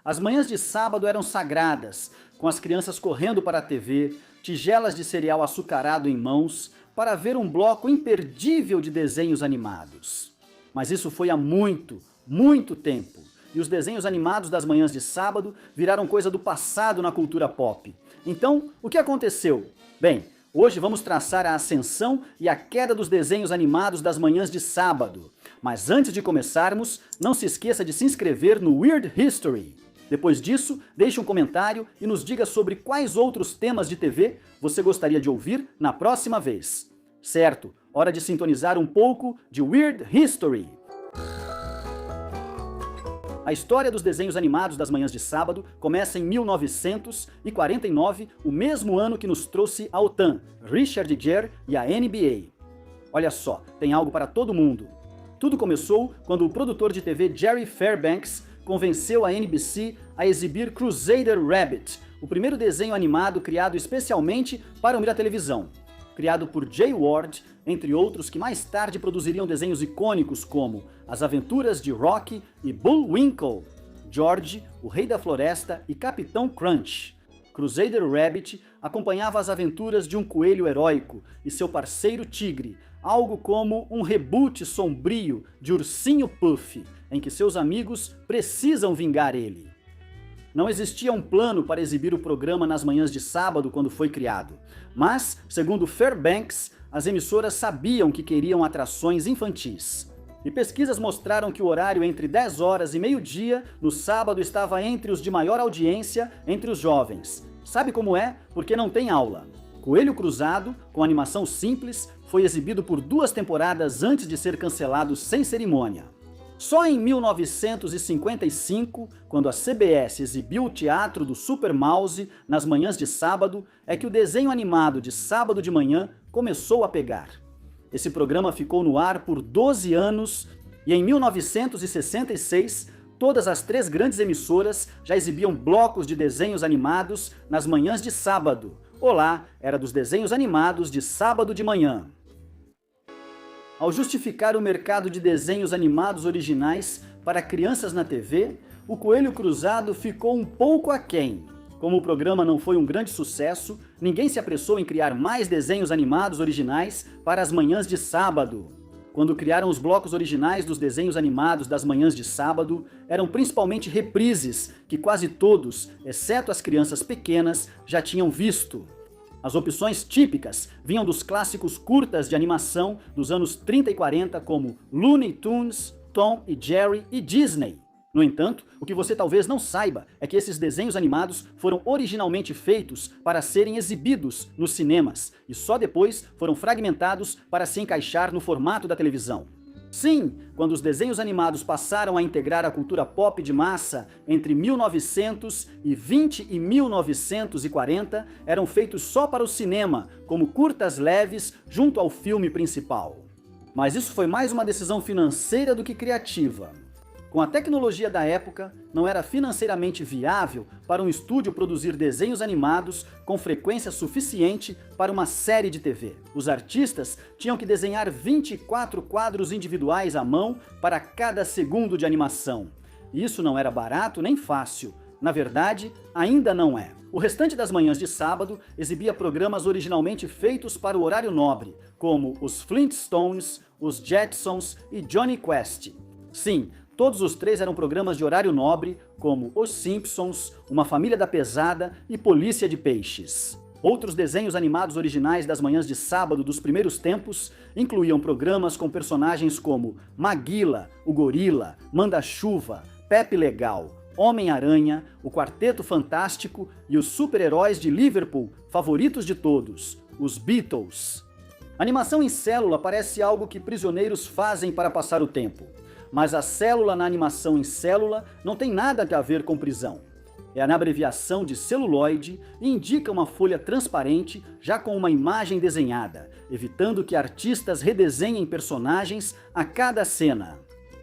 As manhãs de sábado eram sagradas, com as crianças correndo para a TV, tigelas de cereal açucarado em mãos, para ver um bloco imperdível de desenhos animados. Mas isso foi há muito, muito tempo, e os desenhos animados das manhãs de sábado viraram coisa do passado na cultura pop. Então, o que aconteceu? Bem, hoje vamos traçar a ascensão e a queda dos desenhos animados das manhãs de sábado. Mas antes de começarmos, não se esqueça de se inscrever no Weird History. Depois disso, deixe um comentário e nos diga sobre quais outros temas de TV você gostaria de ouvir na próxima vez. Certo, hora de sintonizar um pouco de Weird History. A história dos desenhos animados das manhãs de sábado começa em 1949, o mesmo ano que nos trouxe a OTAN, Richard Gere e a NBA. Olha só, tem algo para todo mundo. Tudo começou quando o produtor de TV Jerry Fairbanks convenceu a NBC a exibir Crusader Rabbit, o primeiro desenho animado criado especialmente para unir a televisão. Criado por Jay Ward, entre outros que mais tarde produziriam desenhos icônicos como As Aventuras de Rocky e Bullwinkle, George, o Rei da Floresta e Capitão Crunch. Crusader Rabbit acompanhava as aventuras de um coelho heróico e seu parceiro tigre, algo como um reboot sombrio de Ursinho Puff, em que seus amigos precisam vingar ele. Não existia um plano para exibir o programa nas manhãs de sábado quando foi criado, mas, segundo Fairbanks, as emissoras sabiam que queriam atrações infantis. E pesquisas mostraram que o horário entre 10 horas e meio-dia no sábado estava entre os de maior audiência entre os jovens. Sabe como é? Porque não tem aula. Coelho Cruzado, com animação simples, foi exibido por 2 temporadas antes de ser cancelado sem cerimônia. Só em 1955, quando a CBS exibiu o teatro do Super Mouse nas manhãs de sábado, é que o desenho animado de sábado de manhã começou a pegar. Esse programa ficou no ar por 12 anos e em 1966, todas as 3 grandes emissoras já exibiam blocos de desenhos animados nas manhãs de sábado. Olá, era dos desenhos animados de sábado de manhã. Ao justificar o mercado de desenhos animados originais para crianças na TV, o Coelho Cruzado ficou um pouco aquém. Como o programa não foi um grande sucesso, ninguém se apressou em criar mais desenhos animados originais para as manhãs de sábado. Quando criaram os blocos originais dos desenhos animados das manhãs de sábado, eram principalmente reprises que quase todos, exceto as crianças pequenas, já tinham visto. As opções típicas vinham dos clássicos curtas de animação dos anos 30 e 40 como Looney Tunes, Tom e Jerry e Disney. No entanto, o que você talvez não saiba é que esses desenhos animados foram originalmente feitos para serem exibidos nos cinemas e só depois foram fragmentados para se encaixar no formato da televisão. Sim, quando os desenhos animados passaram a integrar a cultura pop de massa entre 1920 e 1940, eram feitos só para o cinema, como curtas leves junto ao filme principal. Mas isso foi mais uma decisão financeira do que criativa. Com a tecnologia da época, não era financeiramente viável para um estúdio produzir desenhos animados com frequência suficiente para uma série de TV. Os artistas tinham que desenhar 24 quadros individuais à mão para cada segundo de animação. Isso não era barato nem fácil. Na verdade, ainda não é. O restante das manhãs de sábado exibia programas originalmente feitos para o horário nobre, como os Flintstones, os Jetsons e Jonny Quest. Sim, todos os 3 eram programas de horário nobre, como Os Simpsons, Uma Família da Pesada e Polícia de Peixes. Outros desenhos animados originais das manhãs de sábado dos primeiros tempos incluíam programas com personagens como Maguila, o Gorila, Manda-Chuva, Pepe Legal, Homem-Aranha, o Quarteto Fantástico e os super-heróis de Liverpool, favoritos de todos, os Beatles. Animação em célula parece algo que prisioneiros fazem para passar o tempo. Mas a célula na animação em célula não tem nada a ver com prisão. É a abreviação de celuloide e indica uma folha transparente já com uma imagem desenhada, evitando que artistas redesenhem personagens a cada cena.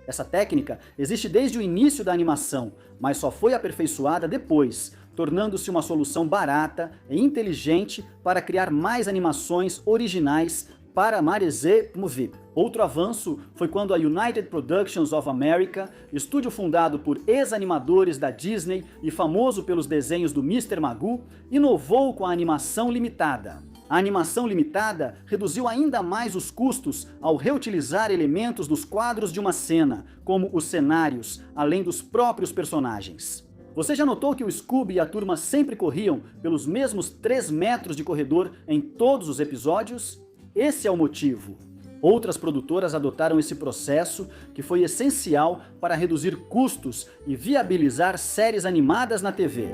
Essa técnica existe desde o início da animação, mas só foi aperfeiçoada depois, tornando-se uma solução barata e inteligente para criar mais animações originais para Marise Movie. Outro avanço foi quando a United Productions of America, estúdio fundado por ex-animadores da Disney e famoso pelos desenhos do Mr. Magoo, inovou com a animação limitada. A animação limitada reduziu ainda mais os custos ao reutilizar elementos dos quadros de uma cena, como os cenários, além dos próprios personagens. Você já notou que o Scooby e a turma sempre corriam pelos mesmos 3 metros de corredor em todos os episódios? Esse é o motivo. Outras produtoras adotaram esse processo, que foi essencial para reduzir custos e viabilizar séries animadas na TV.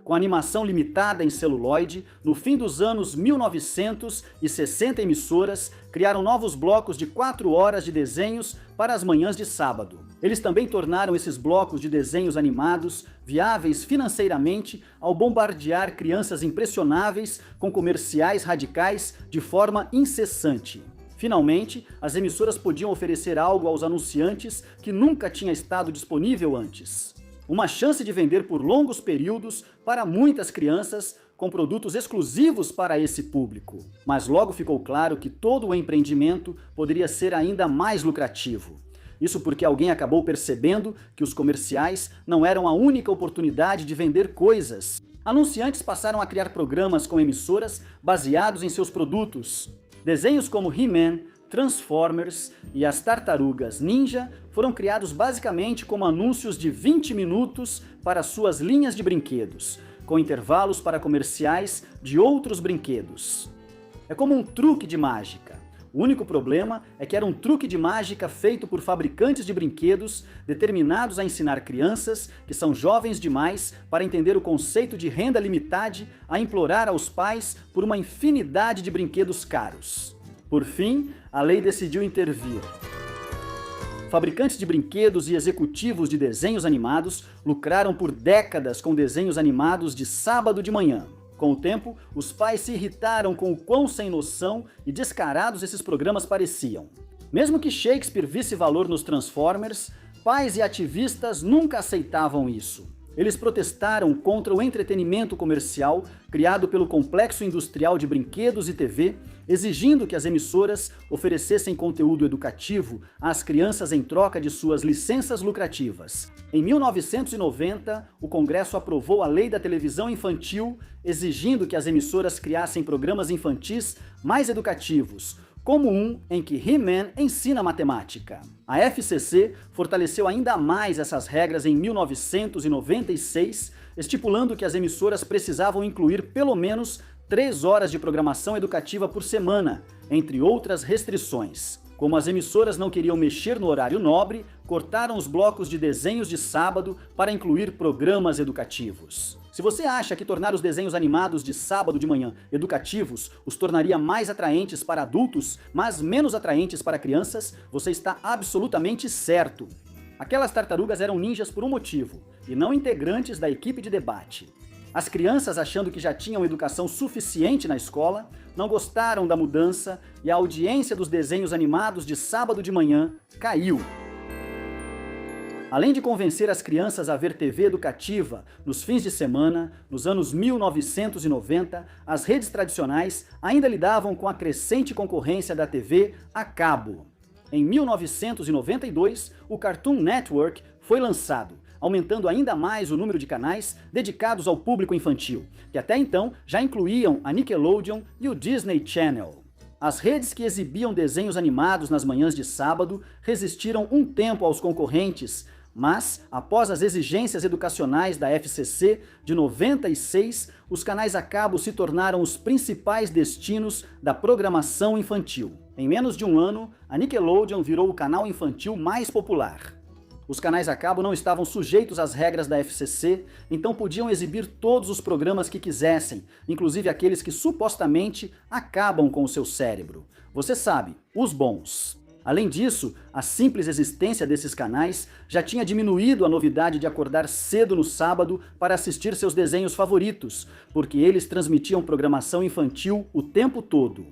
Com animação limitada em celuloide, no fim dos anos 1960 emissoras criaram novos blocos de 4 horas de desenhos para as manhãs de sábado. Eles também tornaram esses blocos de desenhos animados viáveis financeiramente ao bombardear crianças impressionáveis com comerciais radicais de forma incessante. Finalmente, as emissoras podiam oferecer algo aos anunciantes que nunca tinha estado disponível antes. Uma chance de vender por longos períodos para muitas crianças com produtos exclusivos para esse público. Mas logo ficou claro que todo o empreendimento poderia ser ainda mais lucrativo. Isso porque alguém acabou percebendo que os comerciais não eram a única oportunidade de vender coisas. Anunciantes passaram a criar programas com emissoras baseados em seus produtos. Desenhos como He-Man, Transformers e as Tartarugas Ninja foram criados basicamente como anúncios de 20 minutos para suas linhas de brinquedos, com intervalos para comerciais de outros brinquedos. É como um truque de mágica. O único problema é que era um truque de mágica feito por fabricantes de brinquedos determinados a ensinar crianças, que são jovens demais para entender o conceito de renda limitada, a implorar aos pais por uma infinidade de brinquedos caros. Por fim, a lei decidiu intervir. Fabricantes de brinquedos e executivos de desenhos animados lucraram por décadas com desenhos animados de sábado de manhã. Com o tempo, os pais se irritaram com o quão sem noção e descarados esses programas pareciam. Mesmo que Shakespeare visse valor nos Transformers, pais e ativistas nunca aceitavam isso. Eles protestaram contra o entretenimento comercial criado pelo complexo industrial de brinquedos e TV, exigindo que as emissoras oferecessem conteúdo educativo às crianças em troca de suas licenças lucrativas. Em 1990, o Congresso aprovou a Lei da Televisão Infantil, exigindo que as emissoras criassem programas infantis mais educativos, como um em que He-Man ensina matemática. A FCC fortaleceu ainda mais essas regras em 1996, estipulando que as emissoras precisavam incluir pelo menos 3 horas de programação educativa por semana, entre outras restrições. Como as emissoras não queriam mexer no horário nobre, cortaram os blocos de desenhos de sábado para incluir programas educativos. Se você acha que tornar os desenhos animados de sábado de manhã educativos os tornaria mais atraentes para adultos, mas menos atraentes para crianças, você está absolutamente certo. Aquelas tartarugas eram ninjas por um motivo, e não integrantes da equipe de debate. As crianças, achando que já tinham educação suficiente na escola, não gostaram da mudança e a audiência dos desenhos animados de sábado de manhã caiu. Além de convencer as crianças a ver TV educativa nos fins de semana, nos anos 1990, as redes tradicionais ainda lidavam com a crescente concorrência da TV a cabo. Em 1992, o Cartoon Network foi lançado, aumentando ainda mais o número de canais dedicados ao público infantil, que até então já incluíam a Nickelodeon e o Disney Channel. As redes que exibiam desenhos animados nas manhãs de sábado resistiram um tempo aos concorrentes, mas, após as exigências educacionais da FCC de 96, os canais a cabo se tornaram os principais destinos da programação infantil. Em menos de um ano, a Nickelodeon virou o canal infantil mais popular. Os canais a cabo não estavam sujeitos às regras da FCC, então podiam exibir todos os programas que quisessem, inclusive aqueles que supostamente acabam com o seu cérebro. Você sabe, os bons. Além disso, a simples existência desses canais já tinha diminuído a novidade de acordar cedo no sábado para assistir seus desenhos favoritos, porque eles transmitiam programação infantil o tempo todo.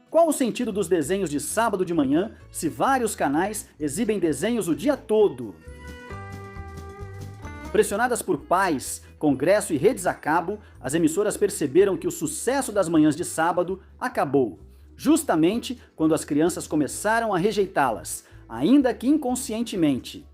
Qual o sentido dos desenhos de sábado de manhã se vários canais exibem desenhos o dia todo? Pressionadas por pais, Congresso e redes a cabo, as emissoras perceberam que o sucesso das manhãs de sábado acabou, justamente quando as crianças começaram a rejeitá-las, ainda que inconscientemente.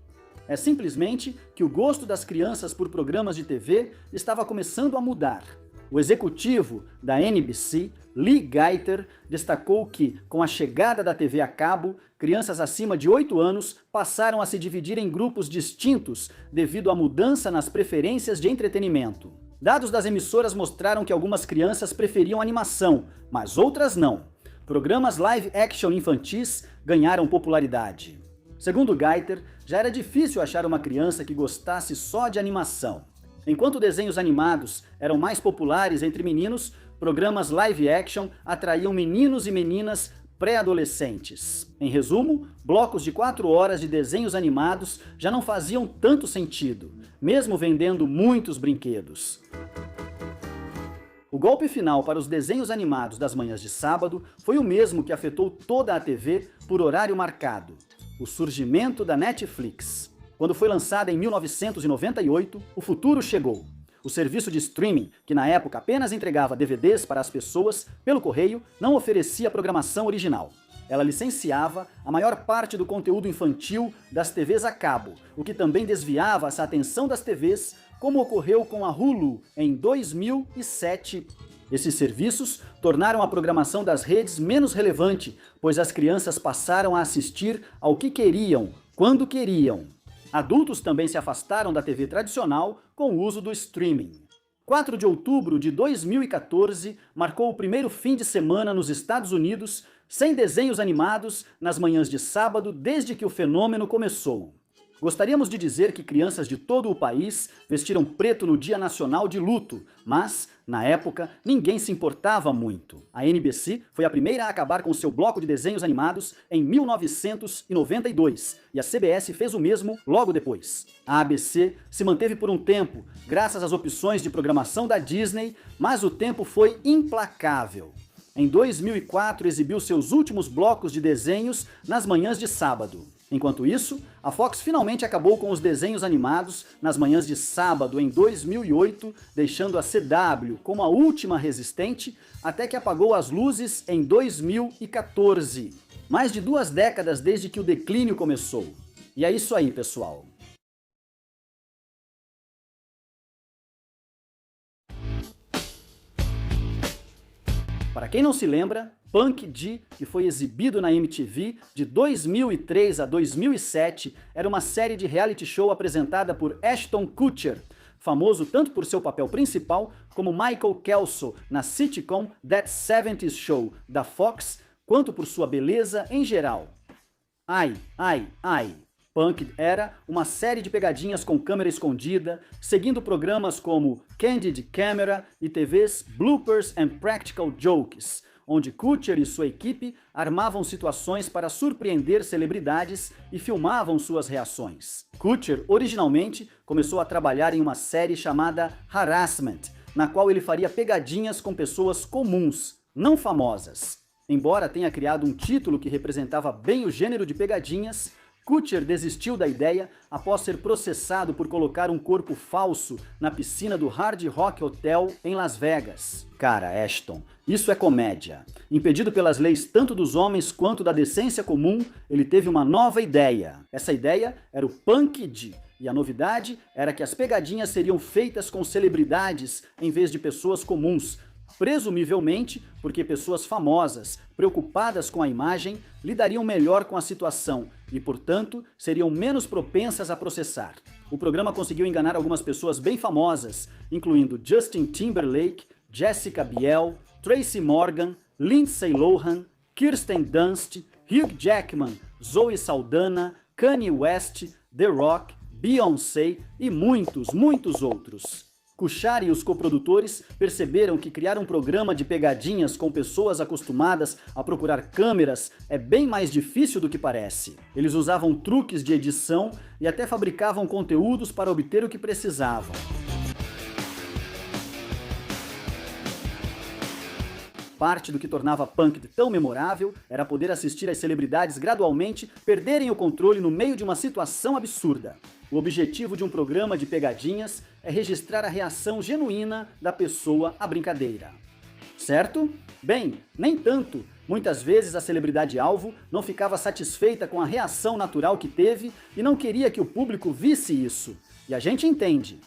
É simplesmente que o gosto das crianças por programas de TV estava começando a mudar. O executivo da NBC, Lee Geiter, destacou que, com a chegada da TV a cabo, crianças acima de 8 anos passaram a se dividir em grupos distintos devido à mudança nas preferências de entretenimento. Dados das emissoras mostraram que algumas crianças preferiam animação, mas outras não. Programas live-action infantis ganharam popularidade. Segundo Geiter, já era difícil achar uma criança que gostasse só de animação. Enquanto desenhos animados eram mais populares entre meninos, programas live-action atraíam meninos e meninas pré-adolescentes. Em resumo, blocos de 4 horas de desenhos animados já não faziam tanto sentido, mesmo vendendo muitos brinquedos. O golpe final para os desenhos animados das manhãs de sábado foi o mesmo que afetou toda a TV por horário marcado: o surgimento da Netflix. Quando foi lançada em 1998, o futuro chegou. O serviço de streaming, que na época apenas entregava DVDs para as pessoas pelo correio, não oferecia programação original. Ela licenciava a maior parte do conteúdo infantil das TVs a cabo, o que também desviava essa atenção das TVs, como ocorreu com a Hulu em 2007. Esses serviços tornaram a programação das redes menos relevante, pois as crianças passaram a assistir ao que queriam, quando queriam. Adultos também se afastaram da TV tradicional com o uso do streaming. 4 de outubro de 2014 marcou o primeiro fim de semana nos Estados Unidos sem desenhos animados nas manhãs de sábado desde que o fenômeno começou. Gostaríamos de dizer que crianças de todo o país vestiram preto no Dia Nacional de Luto, mas, na época, ninguém se importava muito. A NBC foi a primeira a acabar com seu bloco de desenhos animados em 1992, e a CBS fez o mesmo logo depois. A ABC se manteve por um tempo, graças às opções de programação da Disney, mas o tempo foi implacável. Em 2004, exibiu seus últimos blocos de desenhos nas manhãs de sábado. Enquanto isso, a Fox finalmente acabou com os desenhos animados nas manhãs de sábado em 2008, deixando a CW como a última resistente, até que apagou as luzes em 2014. Mais de 2 décadas desde que o declínio começou. E é isso aí, pessoal. Para quem não se lembra, Punk D, que foi exibido na MTV de 2003 a 2007, era uma série de reality show apresentada por Ashton Kutcher, famoso tanto por seu papel principal como Michael Kelso na sitcom That 70's Show da Fox, quanto por sua beleza em geral. Ai, ai, ai. Punk era uma série de pegadinhas com câmera escondida, seguindo programas como Candid Camera e TV's Bloopers and Practical Jokes, onde Kutcher e sua equipe armavam situações para surpreender celebridades e filmavam suas reações. Kutcher, originalmente, começou a trabalhar em uma série chamada Harassment, na qual ele faria pegadinhas com pessoas comuns, não famosas. Embora tenha criado um título que representava bem o gênero de pegadinhas, Kutcher desistiu da ideia após ser processado por colocar um corpo falso na piscina do Hard Rock Hotel em Las Vegas. Cara, Ashton, isso é comédia. Impedido pelas leis tanto dos homens quanto da decência comum, ele teve uma nova ideia. Essa ideia era o Punk D, e a novidade era que as pegadinhas seriam feitas com celebridades em vez de pessoas comuns, presumivelmente porque pessoas famosas, preocupadas com a imagem, lidariam melhor com a situação e, portanto, seriam menos propensas a processar. O programa conseguiu enganar algumas pessoas bem famosas, incluindo Justin Timberlake, Jessica Biel, Tracy Morgan, Lindsay Lohan, Kirsten Dunst, Hugh Jackman, Zoe Saldana, Kanye West, The Rock, Beyoncé e muitos, muitos outros. Kutcher e os coprodutores perceberam que criar um programa de pegadinhas com pessoas acostumadas a procurar câmeras é bem mais difícil do que parece. Eles usavam truques de edição e até fabricavam conteúdos para obter o que precisavam. Parte do que tornava Punk tão memorável era poder assistir as celebridades gradualmente perderem o controle no meio de uma situação absurda. O objetivo de um programa de pegadinhas é registrar a reação genuína da pessoa à brincadeira. Certo? Bem, nem tanto. Muitas vezes a celebridade-alvo não ficava satisfeita com a reação natural que teve e não queria que o público visse isso. E a gente entende.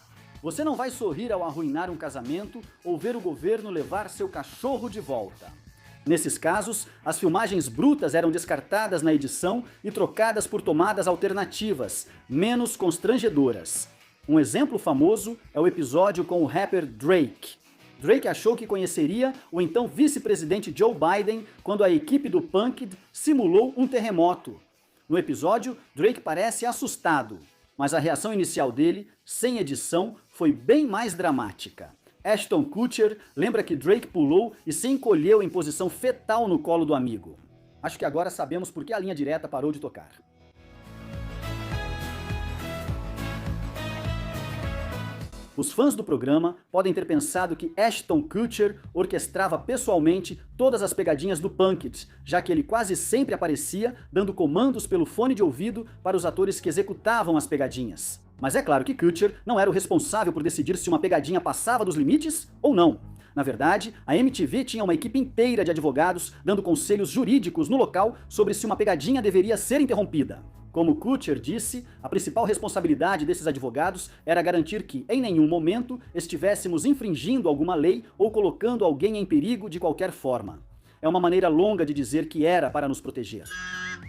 Você não vai sorrir ao arruinar um casamento ou ver o governo levar seu cachorro de volta. Nesses casos, as filmagens brutas eram descartadas na edição e trocadas por tomadas alternativas, menos constrangedoras. Um exemplo famoso é o episódio com o rapper Drake. Drake achou que conheceria o então vice-presidente Joe Biden quando a equipe do Punk'd simulou um terremoto. No episódio, Drake parece assustado, mas a reação inicial dele, sem edição, foi bem mais dramática. Ashton Kutcher lembra que Drake pulou e se encolheu em posição fetal no colo do amigo. Acho que agora sabemos por que a linha direta parou de tocar. Os fãs do programa podem ter pensado que Ashton Kutcher orquestrava pessoalmente todas as pegadinhas do Punk'd, já que ele quase sempre aparecia dando comandos pelo fone de ouvido para os atores que executavam as pegadinhas. Mas é claro que Kutcher não era o responsável por decidir se uma pegadinha passava dos limites ou não. Na verdade, a MTV tinha uma equipe inteira de advogados dando conselhos jurídicos no local sobre se uma pegadinha deveria ser interrompida. Como Kutcher disse, a principal responsabilidade desses advogados era garantir que, em nenhum momento, estivéssemos infringindo alguma lei ou colocando alguém em perigo de qualquer forma. É uma maneira longa de dizer que era para nos proteger.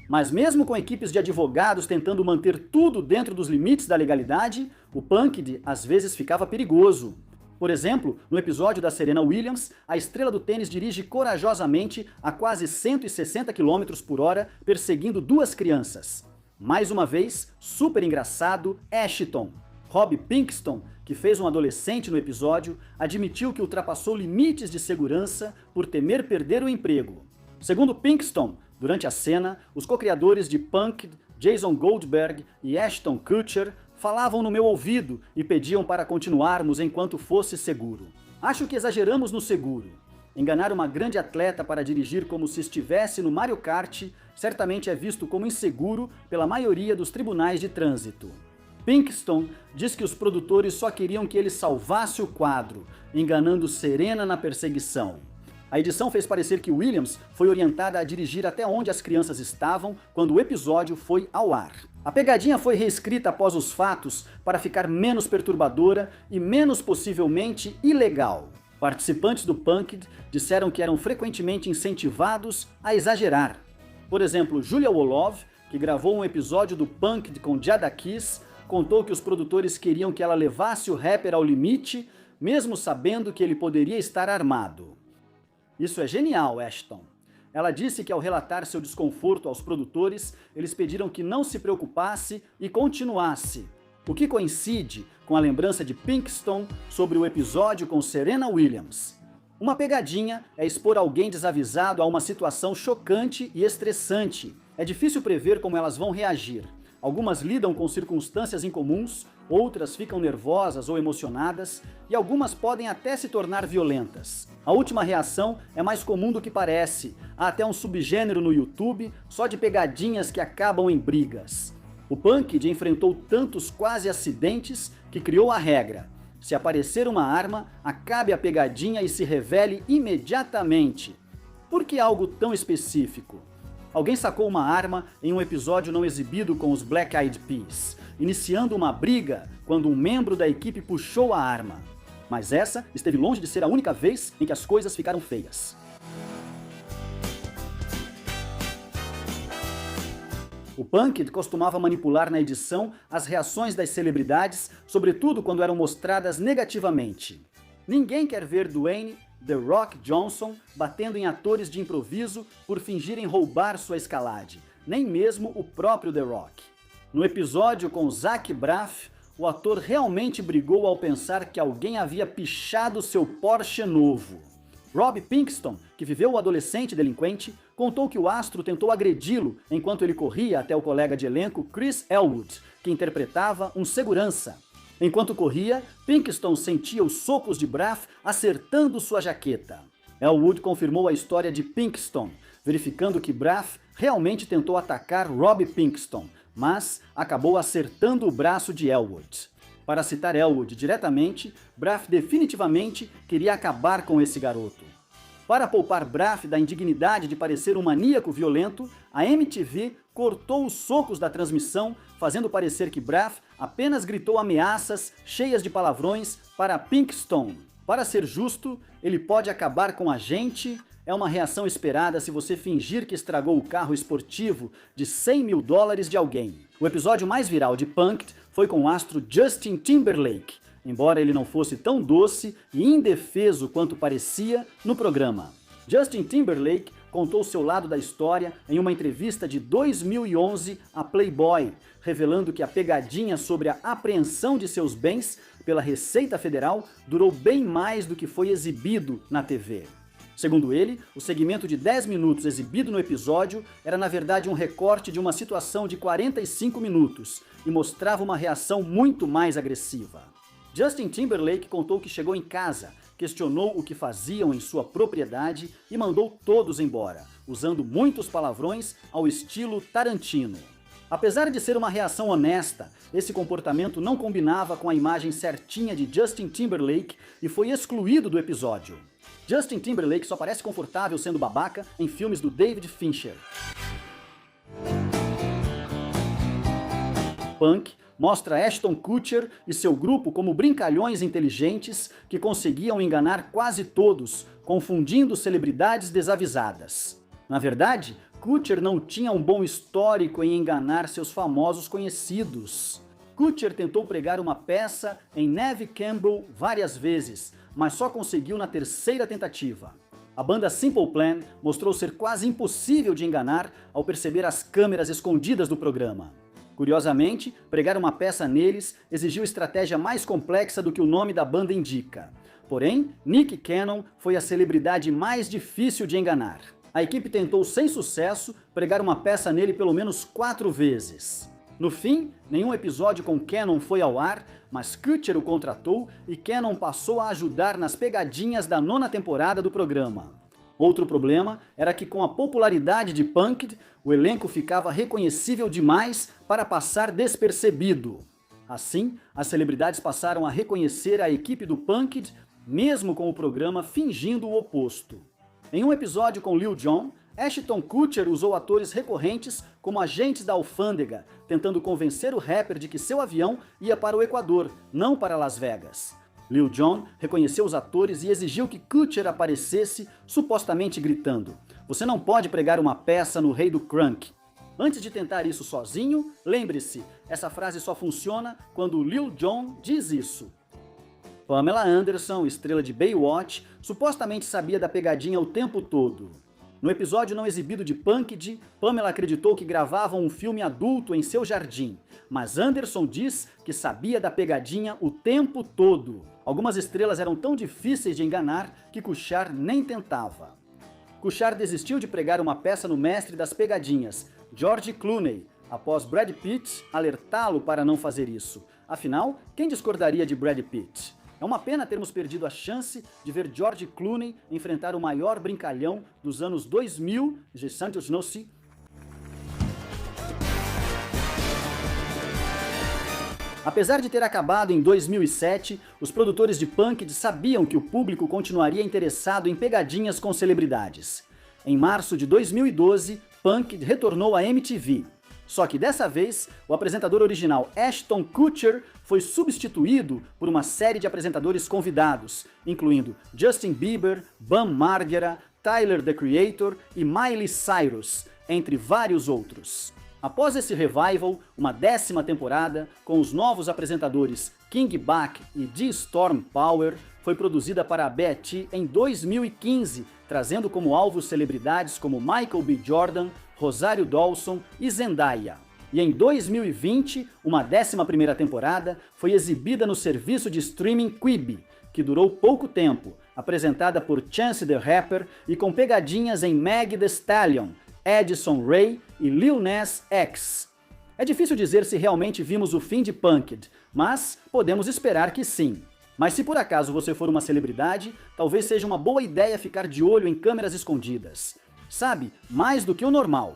Mas mesmo com equipes de advogados tentando manter tudo dentro dos limites da legalidade, o Punk'd às vezes ficava perigoso. Por exemplo, no episódio da Serena Williams, a estrela do tênis dirige corajosamente a quase 160 km por hora, perseguindo duas crianças. Mais uma vez, super engraçado, Ashton. Rob Pinkston, que fez um adolescente no episódio, admitiu que ultrapassou limites de segurança por temer perder o emprego. Segundo Pinkston, durante a cena, os co-criadores de Punk'd, Jason Goldberg e Ashton Kutcher, falavam no meu ouvido e pediam para continuarmos enquanto fosse seguro. Acho que exageramos no seguro. Enganar uma grande atleta para dirigir como se estivesse no Mario Kart certamente é visto como inseguro pela maioria dos tribunais de trânsito. Pinkston diz que os produtores só queriam que ele salvasse o quadro, enganando Serena na perseguição. A edição fez parecer que Williams foi orientada a dirigir até onde as crianças estavam quando o episódio foi ao ar. A pegadinha foi reescrita após os fatos para ficar menos perturbadora e menos possivelmente ilegal. Participantes do Punk'd disseram que eram frequentemente incentivados a exagerar. Por exemplo, Julia Wolof, que gravou um episódio do Punk'd com Jadakiss, contou que os produtores queriam que ela levasse o rapper ao limite, mesmo sabendo que ele poderia estar armado. Isso é genial, Ashton. Ela disse que ao relatar seu desconforto aos produtores, eles pediram que não se preocupasse e continuasse, o que coincide com a lembrança de Pinkston sobre o episódio com Serena Williams. Uma pegadinha é expor alguém desavisado a uma situação chocante e estressante. É difícil prever como elas vão reagir. Algumas lidam com circunstâncias incomuns, outras ficam nervosas ou emocionadas, e algumas podem até se tornar violentas. A última reação é mais comum do que parece. Há até um subgênero no YouTube só de pegadinhas que acabam em brigas. O Punk'd enfrentou tantos quase acidentes que criou a regra: se aparecer uma arma, acabe a pegadinha e se revele imediatamente. Por que algo tão específico? Alguém sacou uma arma em um episódio não exibido com os Black Eyed Peas, iniciando uma briga quando um membro da equipe puxou a arma. Mas essa esteve longe de ser a única vez em que as coisas ficaram feias. O Punk'd costumava manipular na edição as reações das celebridades, sobretudo quando eram mostradas negativamente. Ninguém quer ver Dwayne The Rock Johnson batendo em atores de improviso por fingirem roubar sua escalade, nem mesmo o próprio The Rock. No episódio com Zach Braff, o ator realmente brigou ao pensar que alguém havia pichado seu Porsche novo. Rob Pinkston, que viveu o adolescente delinquente, contou que o astro tentou agredi-lo enquanto ele corria até o colega de elenco Chris Elwood, que interpretava um segurança. Enquanto corria, Pinkston sentia os socos de Braff acertando sua jaqueta. Elwood confirmou a história de Pinkston, verificando que Braff realmente tentou atacar Rob Pinkston, mas acabou acertando o braço de Elwood. Para citar Elwood diretamente, Braff definitivamente queria acabar com esse garoto. Para poupar Braff da indignidade de parecer um maníaco violento, a MTV cortou os socos da transmissão, fazendo parecer que Braff apenas gritou ameaças cheias de palavrões para Pink Stone. Para ser justo, ele pode acabar com a gente, é uma reação esperada se você fingir que estragou o carro esportivo de $100 mil de alguém. O episódio mais viral de Punk'd foi com o astro Justin Timberlake, embora ele não fosse tão doce e indefeso quanto parecia no programa. Justin Timberlake contou seu lado da história em uma entrevista de 2011 a Playboy, revelando que a pegadinha sobre a apreensão de seus bens pela Receita Federal durou bem mais do que foi exibido na TV. Segundo ele, o segmento de 10 minutos exibido no episódio era na verdade um recorte de uma situação de 45 minutos e mostrava uma reação muito mais agressiva. Justin Timberlake contou que chegou em casa, questionou o que faziam em sua propriedade e mandou todos embora, usando muitos palavrões ao estilo Tarantino. Apesar de ser uma reação honesta, esse comportamento não combinava com a imagem certinha de Justin Timberlake e foi excluído do episódio. Justin Timberlake só parece confortável sendo babaca em filmes do David Fincher. Punk mostra Ashton Kutcher e seu grupo como brincalhões inteligentes que conseguiam enganar quase todos, confundindo celebridades desavisadas. Na verdade, Kutcher não tinha um bom histórico em enganar seus famosos conhecidos. Kutcher tentou pregar uma peça em Neve Campbell várias vezes, mas só conseguiu na terceira tentativa. A banda Simple Plan mostrou ser quase impossível de enganar ao perceber as câmeras escondidas do programa. Curiosamente, pregar uma peça neles exigiu estratégia mais complexa do que o nome da banda indica. Porém, Nick Cannon foi a celebridade mais difícil de enganar. A equipe tentou sem sucesso pregar uma peça nele pelo menos 4 vezes. No fim, nenhum episódio com Cannon foi ao ar, mas Kutcher o contratou e Cannon passou a ajudar nas pegadinhas da 9ª temporada do programa. Outro problema era que com a popularidade de Punk'd, o elenco ficava reconhecível demais para passar despercebido. Assim, as celebridades passaram a reconhecer a equipe do Punk'd, mesmo com o programa fingindo o oposto. Em um episódio com Lil Jon, Ashton Kutcher usou atores recorrentes como agentes da alfândega, tentando convencer o rapper de que seu avião ia para o Equador, não para Las Vegas. Lil Jon reconheceu os atores e exigiu que Kutcher aparecesse, supostamente gritando: "Você não pode pregar uma peça no rei do crunk." Antes de tentar isso sozinho, lembre-se, essa frase só funciona quando Lil Jon diz isso. Pamela Anderson, estrela de Baywatch, supostamente sabia da pegadinha o tempo todo. No episódio não exibido de Punk'd, Pamela acreditou que gravavam um filme adulto em seu jardim, mas Anderson diz que sabia da pegadinha o tempo todo. Algumas estrelas eram tão difíceis de enganar que Kutcher nem tentava. Kutcher desistiu de pregar uma peça no mestre das pegadinhas, George Clooney, após Brad Pitt alertá-lo para não fazer isso. Afinal, quem discordaria de Brad Pitt? É uma pena termos perdido a chance de ver George Clooney enfrentar o maior brincalhão dos anos 2000, de Santos Nossi. Apesar de ter acabado em 2007, os produtores de Punk'd sabiam que o público continuaria interessado em pegadinhas com celebridades. Em março de 2012, Punk'd retornou à MTV. Só que dessa vez, o apresentador original Ashton Kutcher foi substituído por uma série de apresentadores convidados, incluindo Justin Bieber, Bam Margera, Tyler, The Creator e Miley Cyrus, entre vários outros. Após esse revival, uma 10ª temporada, com os novos apresentadores King Bach e D. Storm Power, foi produzida para a BET em 2015, trazendo como alvos celebridades como Michael B. Jordan, Rosário Dawson e Zendaya. E em 2020, uma 11ª temporada foi exibida no serviço de streaming Quibi, que durou pouco tempo, apresentada por Chance the Rapper e com pegadinhas em Meg Thee Stallion, Addison Rae e Lil Nas X. É difícil dizer se realmente vimos o fim de Punk'd, mas podemos esperar que sim. Mas se por acaso você for uma celebridade, talvez seja uma boa ideia ficar de olho em câmeras escondidas. Sabe, mais do que o normal.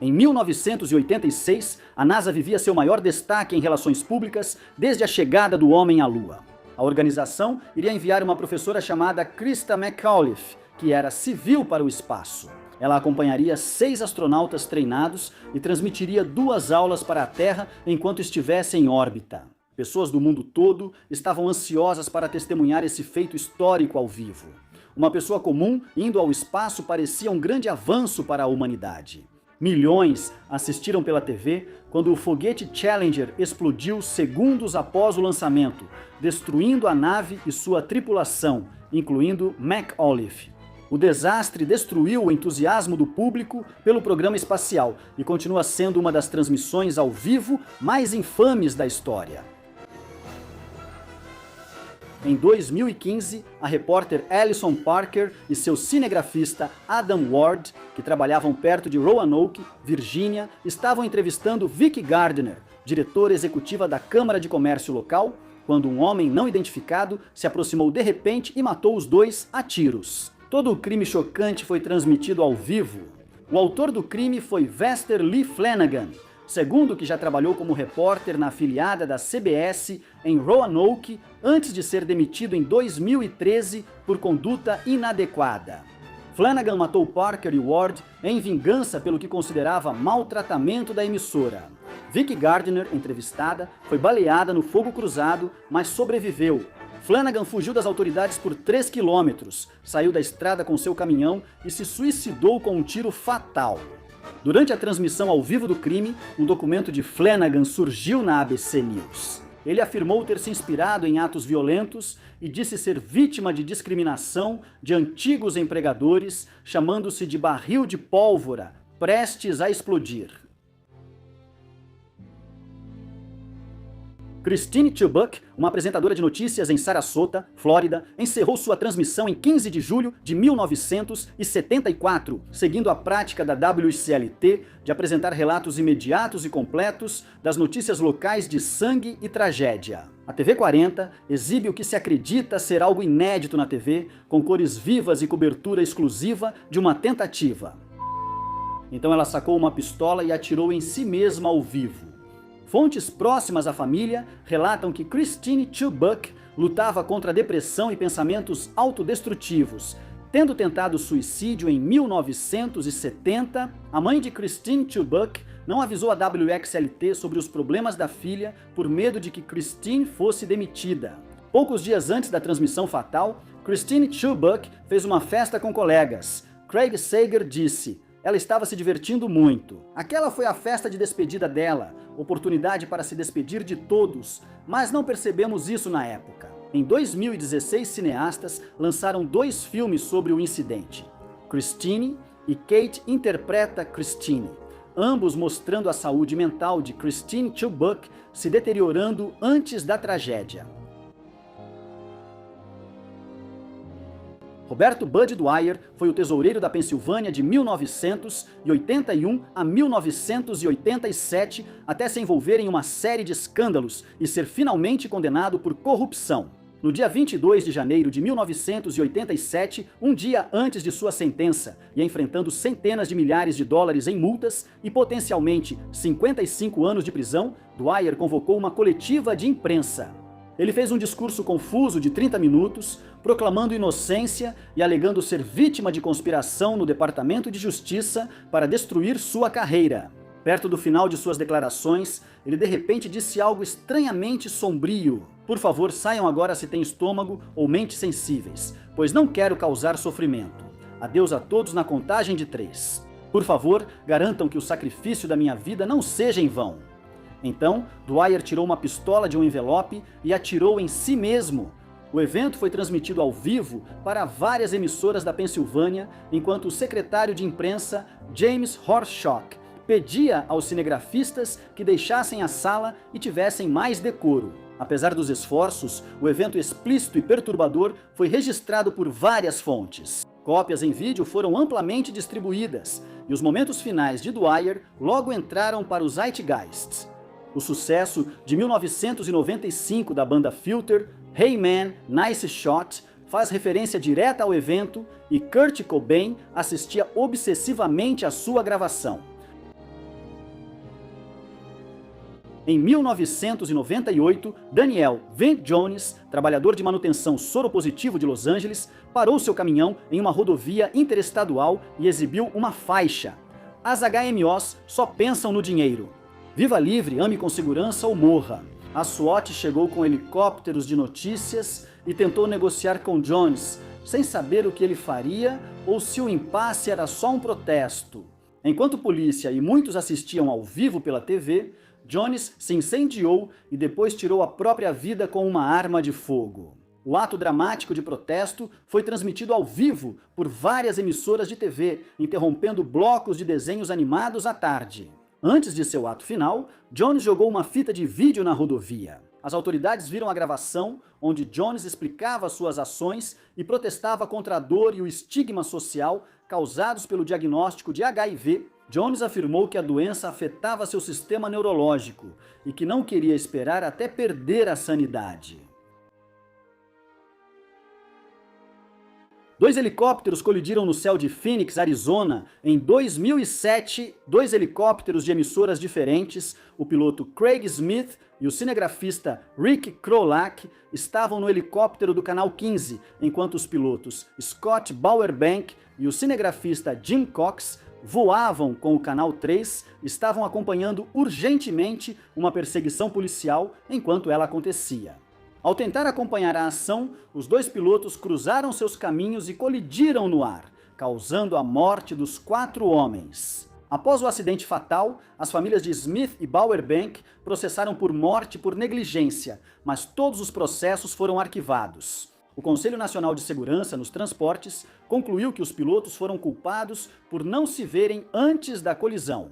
Em 1986, a NASA vivia seu maior destaque em relações públicas desde a chegada do homem à Lua. A organização iria enviar uma professora chamada Christa McAuliffe, que era civil, para o espaço. Ela acompanharia 6 astronautas treinados e transmitiria 2 aulas para a Terra enquanto estivesse em órbita. Pessoas do mundo todo estavam ansiosas para testemunhar esse feito histórico ao vivo. Uma pessoa comum indo ao espaço parecia um grande avanço para a humanidade. Milhões assistiram pela TV quando o foguete Challenger explodiu segundos após o lançamento, destruindo a nave e sua tripulação, incluindo McAuliffe. O desastre destruiu o entusiasmo do público pelo programa espacial e continua sendo uma das transmissões ao vivo mais infames da história. Em 2015, a repórter Alison Parker e seu cinegrafista Adam Ward, que trabalhavam perto de Roanoke, Virgínia, estavam entrevistando Vicki Gardner, diretora executiva da Câmara de Comércio local, quando um homem não identificado se aproximou de repente e matou os dois a tiros. Todo o crime chocante foi transmitido ao vivo. O autor do crime foi Vester Lee Flanagan, segundo que já trabalhou como repórter na afiliada da CBS em Roanoke antes de ser demitido em 2013 por conduta inadequada. Flanagan matou Parker e Ward em vingança pelo que considerava maltratamento da emissora. Vicki Gardner, entrevistada, foi baleada no fogo cruzado, mas sobreviveu. Flanagan fugiu das autoridades por 3 quilômetros, saiu da estrada com seu caminhão e se suicidou com um tiro fatal. Durante a transmissão ao vivo do crime, um documento de Flanagan surgiu na ABC News. Ele afirmou ter se inspirado em atos violentos e disse ser vítima de discriminação de antigos empregadores, chamando-se de barril de pólvora, prestes a explodir. Christine Chubbuck, uma apresentadora de notícias em Sarasota, Flórida, encerrou sua transmissão em 15 de julho de 1974, seguindo a prática da WCLT de apresentar relatos imediatos e completos das notícias locais de sangue e tragédia. A TV 40 exibe o que se acredita ser algo inédito na TV, com cores vivas e cobertura exclusiva de uma tentativa. Então ela sacou uma pistola e atirou em si mesma ao vivo. Fontes próximas à família relatam que Christine Chubbuck lutava contra a depressão e pensamentos autodestrutivos. Tendo tentado suicídio em 1970, a mãe de Christine Chubbuck não avisou a WXLT sobre os problemas da filha por medo de que Christine fosse demitida. Poucos dias antes da transmissão fatal, Christine Chubbuck fez uma festa com colegas. Craig Sager disse: ela estava se divertindo muito. Aquela foi a festa de despedida dela, oportunidade para se despedir de todos, mas não percebemos isso na época. Em 2016, cineastas lançaram 2 filmes sobre o incidente. Christine e Kate interpreta Christine, ambos mostrando a saúde mental de Christine Chubbuck se deteriorando antes da tragédia. Roberto Bud Dwyer foi o tesoureiro da Pensilvânia de 1981 a 1987, até se envolver em uma série de escândalos e ser finalmente condenado por corrupção. No dia 22 de janeiro de 1987, um dia antes de sua sentença, e enfrentando centenas de milhares de dólares em multas e potencialmente 55 anos de prisão, Dwyer convocou uma coletiva de imprensa. Ele fez um discurso confuso de 30 minutos, proclamando inocência e alegando ser vítima de conspiração no Departamento de Justiça para destruir sua carreira. Perto do final de suas declarações, ele de repente disse algo estranhamente sombrio. Por favor, saiam agora se têm estômago ou mente sensíveis, pois não quero causar sofrimento. Adeus a todos na contagem de 3. Por favor, garantam que o sacrifício da minha vida não seja em vão. Então, Dwyer tirou uma pistola de um envelope e atirou em si mesmo. O evento foi transmitido ao vivo para várias emissoras da Pensilvânia, enquanto o secretário de imprensa, James Horshock, pedia aos cinegrafistas que deixassem a sala e tivessem mais decoro. Apesar dos esforços, o evento explícito e perturbador foi registrado por várias fontes. Cópias em vídeo foram amplamente distribuídas, e os momentos finais de Dwyer logo entraram para os Zeitgeist. O sucesso de 1995 da banda Filter, Hey Man, Nice Shot, faz referência direta ao evento e Kurt Cobain assistia obsessivamente à sua gravação. Em 1998, Daniel Vent Jones, trabalhador de manutenção soropositivo de Los Angeles, parou seu caminhão em uma rodovia interestadual e exibiu uma faixa. As HMOs só pensam no dinheiro. Viva livre, ame com segurança ou morra. A SWAT chegou com helicópteros de notícias e tentou negociar com Jones, sem saber o que ele faria ou se o impasse era só um protesto. Enquanto polícia e muitos assistiam ao vivo pela TV, Jones se incendiou e depois tirou a própria vida com uma arma de fogo. O ato dramático de protesto foi transmitido ao vivo por várias emissoras de TV, interrompendo blocos de desenhos animados à tarde. Antes de seu ato final, Jones jogou uma fita de vídeo na rodovia. As autoridades viram a gravação, onde Jones explicava suas ações e protestava contra a dor e o estigma social causados pelo diagnóstico de HIV. Jones afirmou que a doença afetava seu sistema neurológico e que não queria esperar até perder a sanidade. 2 helicópteros colidiram no céu de Phoenix, Arizona, em 2007. 2 helicópteros de emissoras diferentes, o piloto Craig Smith e o cinegrafista Rick Krolak, estavam no helicóptero do Canal 15, enquanto os pilotos Scott Bauerbank e o cinegrafista Jim Cox voavam com o Canal 3, estavam acompanhando urgentemente uma perseguição policial enquanto ela acontecia. Ao tentar acompanhar a ação, os 2 pilotos cruzaram seus caminhos e colidiram no ar, causando a morte dos 4 homens. Após o acidente fatal, as famílias de Smith e Bauerbank processaram por morte por negligência, mas todos os processos foram arquivados. O Conselho Nacional de Segurança nos Transportes concluiu que os pilotos foram culpados por não se verem antes da colisão.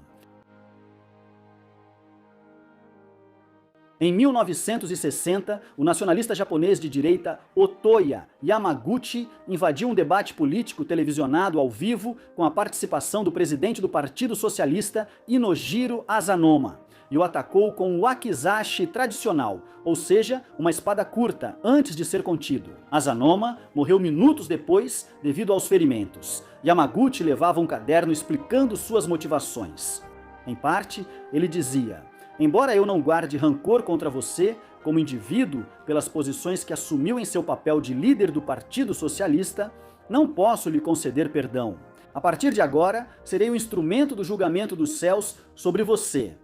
Em 1960, o nacionalista japonês de direita Otoya Yamaguchi invadiu um debate político televisionado ao vivo com a participação do presidente do Partido Socialista, Inojiro Azanoma, e o atacou com um wakizashi tradicional, ou seja, uma espada curta, antes de ser contido. Azanoma morreu minutos depois devido aos ferimentos. Yamaguchi levava um caderno explicando suas motivações. Em parte, ele dizia: embora eu não guarde rancor contra você, como indivíduo, pelas posições que assumiu em seu papel de líder do Partido Socialista, não posso lhe conceder perdão. A partir de agora, serei o instrumento do julgamento dos céus sobre você.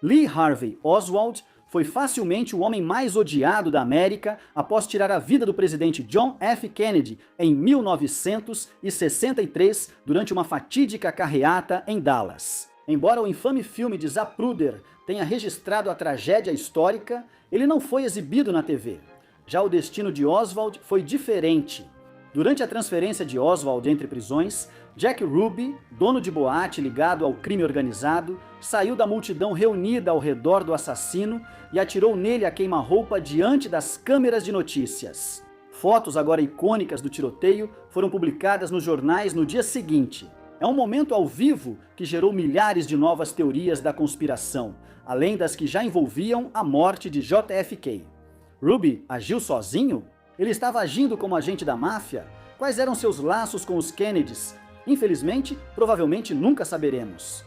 Lee Harvey Oswald foi facilmente o homem mais odiado da América após tirar a vida do presidente John F. Kennedy em 1963 durante uma fatídica carreata em Dallas. Embora o infame filme de Zapruder tenha registrado a tragédia histórica, ele não foi exibido na TV. Já o destino de Oswald foi diferente. Durante a transferência de Oswald entre prisões, Jack Ruby, dono de boate ligado ao crime organizado, saiu da multidão reunida ao redor do assassino e atirou nele a queima-roupa diante das câmeras de notícias. Fotos agora icônicas do tiroteio foram publicadas nos jornais no dia seguinte. É um momento ao vivo que gerou milhares de novas teorias da conspiração, além das que já envolviam a morte de JFK. Ruby agiu sozinho? Ele estava agindo como agente da máfia? Quais eram seus laços com os Kennedys? Infelizmente, provavelmente nunca saberemos.